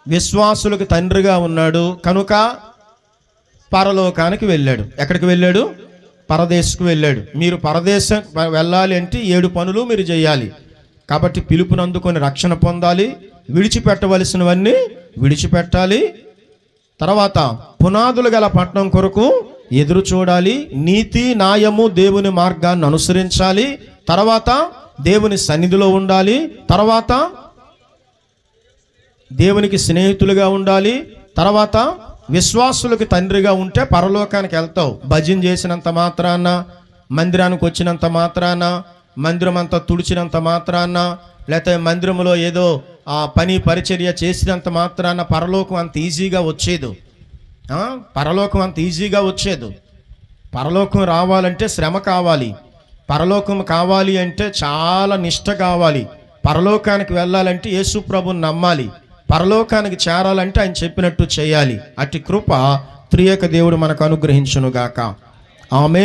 విశ్వాసులకు తండ్రిగా ఉన్నాడు. కనుక పరలోకానికి వెళ్ళాడు. ఎక్కడికి వెళ్ళాడు? పరదేశకు వెళ్ళాడు. మీరు పరదేశం వెళ్ళాలి అంటే 7 పనులు మీరు చేయాలి. కాబట్టి పిలుపుని అందుకొని రక్షణ పొందాలి, విడిచిపెట్టవలసినవన్నీ విడిచిపెట్టాలి. తర్వాత పునాదులు గల పట్టణం కొరకు ఎదురు చూడాలి, నీతి, న్యాయము, దేవుని మార్గాన్ని అనుసరించాలి. తర్వాత దేవుని సన్నిధిలో ఉండాలి. తర్వాత దేవునికి స్నేహితులుగా ఉండాలి. తర్వాత విశ్వాసులకు తండ్రిగా ఉంటే పరలోకానికి వెళ్తావు. భజన చేసినంత మాత్రాన, మందిరానికి వచ్చినంత మాత్రాన, మందిరం అంతా తుడిచినంత మాత్రాన, లేకపోతే మందిరంలో ఏదో పని పరిచర్య చేసినంత మాత్రాన పరలోకం అంత ఈజీగా వచ్చేది. పరలోకం అంత ఈజీగా వచ్చేది. పరలోకం రావాలంటే శ్రమ కావాలి. పరలోకం కావాలి అంటే చాలా నిష్ఠ కావాలి. పరలోకానికి వెళ్ళాలంటే యేసు ప్రభువుని నమ్మాలి. పరలోకానికి చేరాలంటే ఆయన చెప్పినట్టు చేయాలి. అట్టి కృప త్రియేక దేవుడు మనకు అనుగ్రహించునుగాక. ఆమేన్.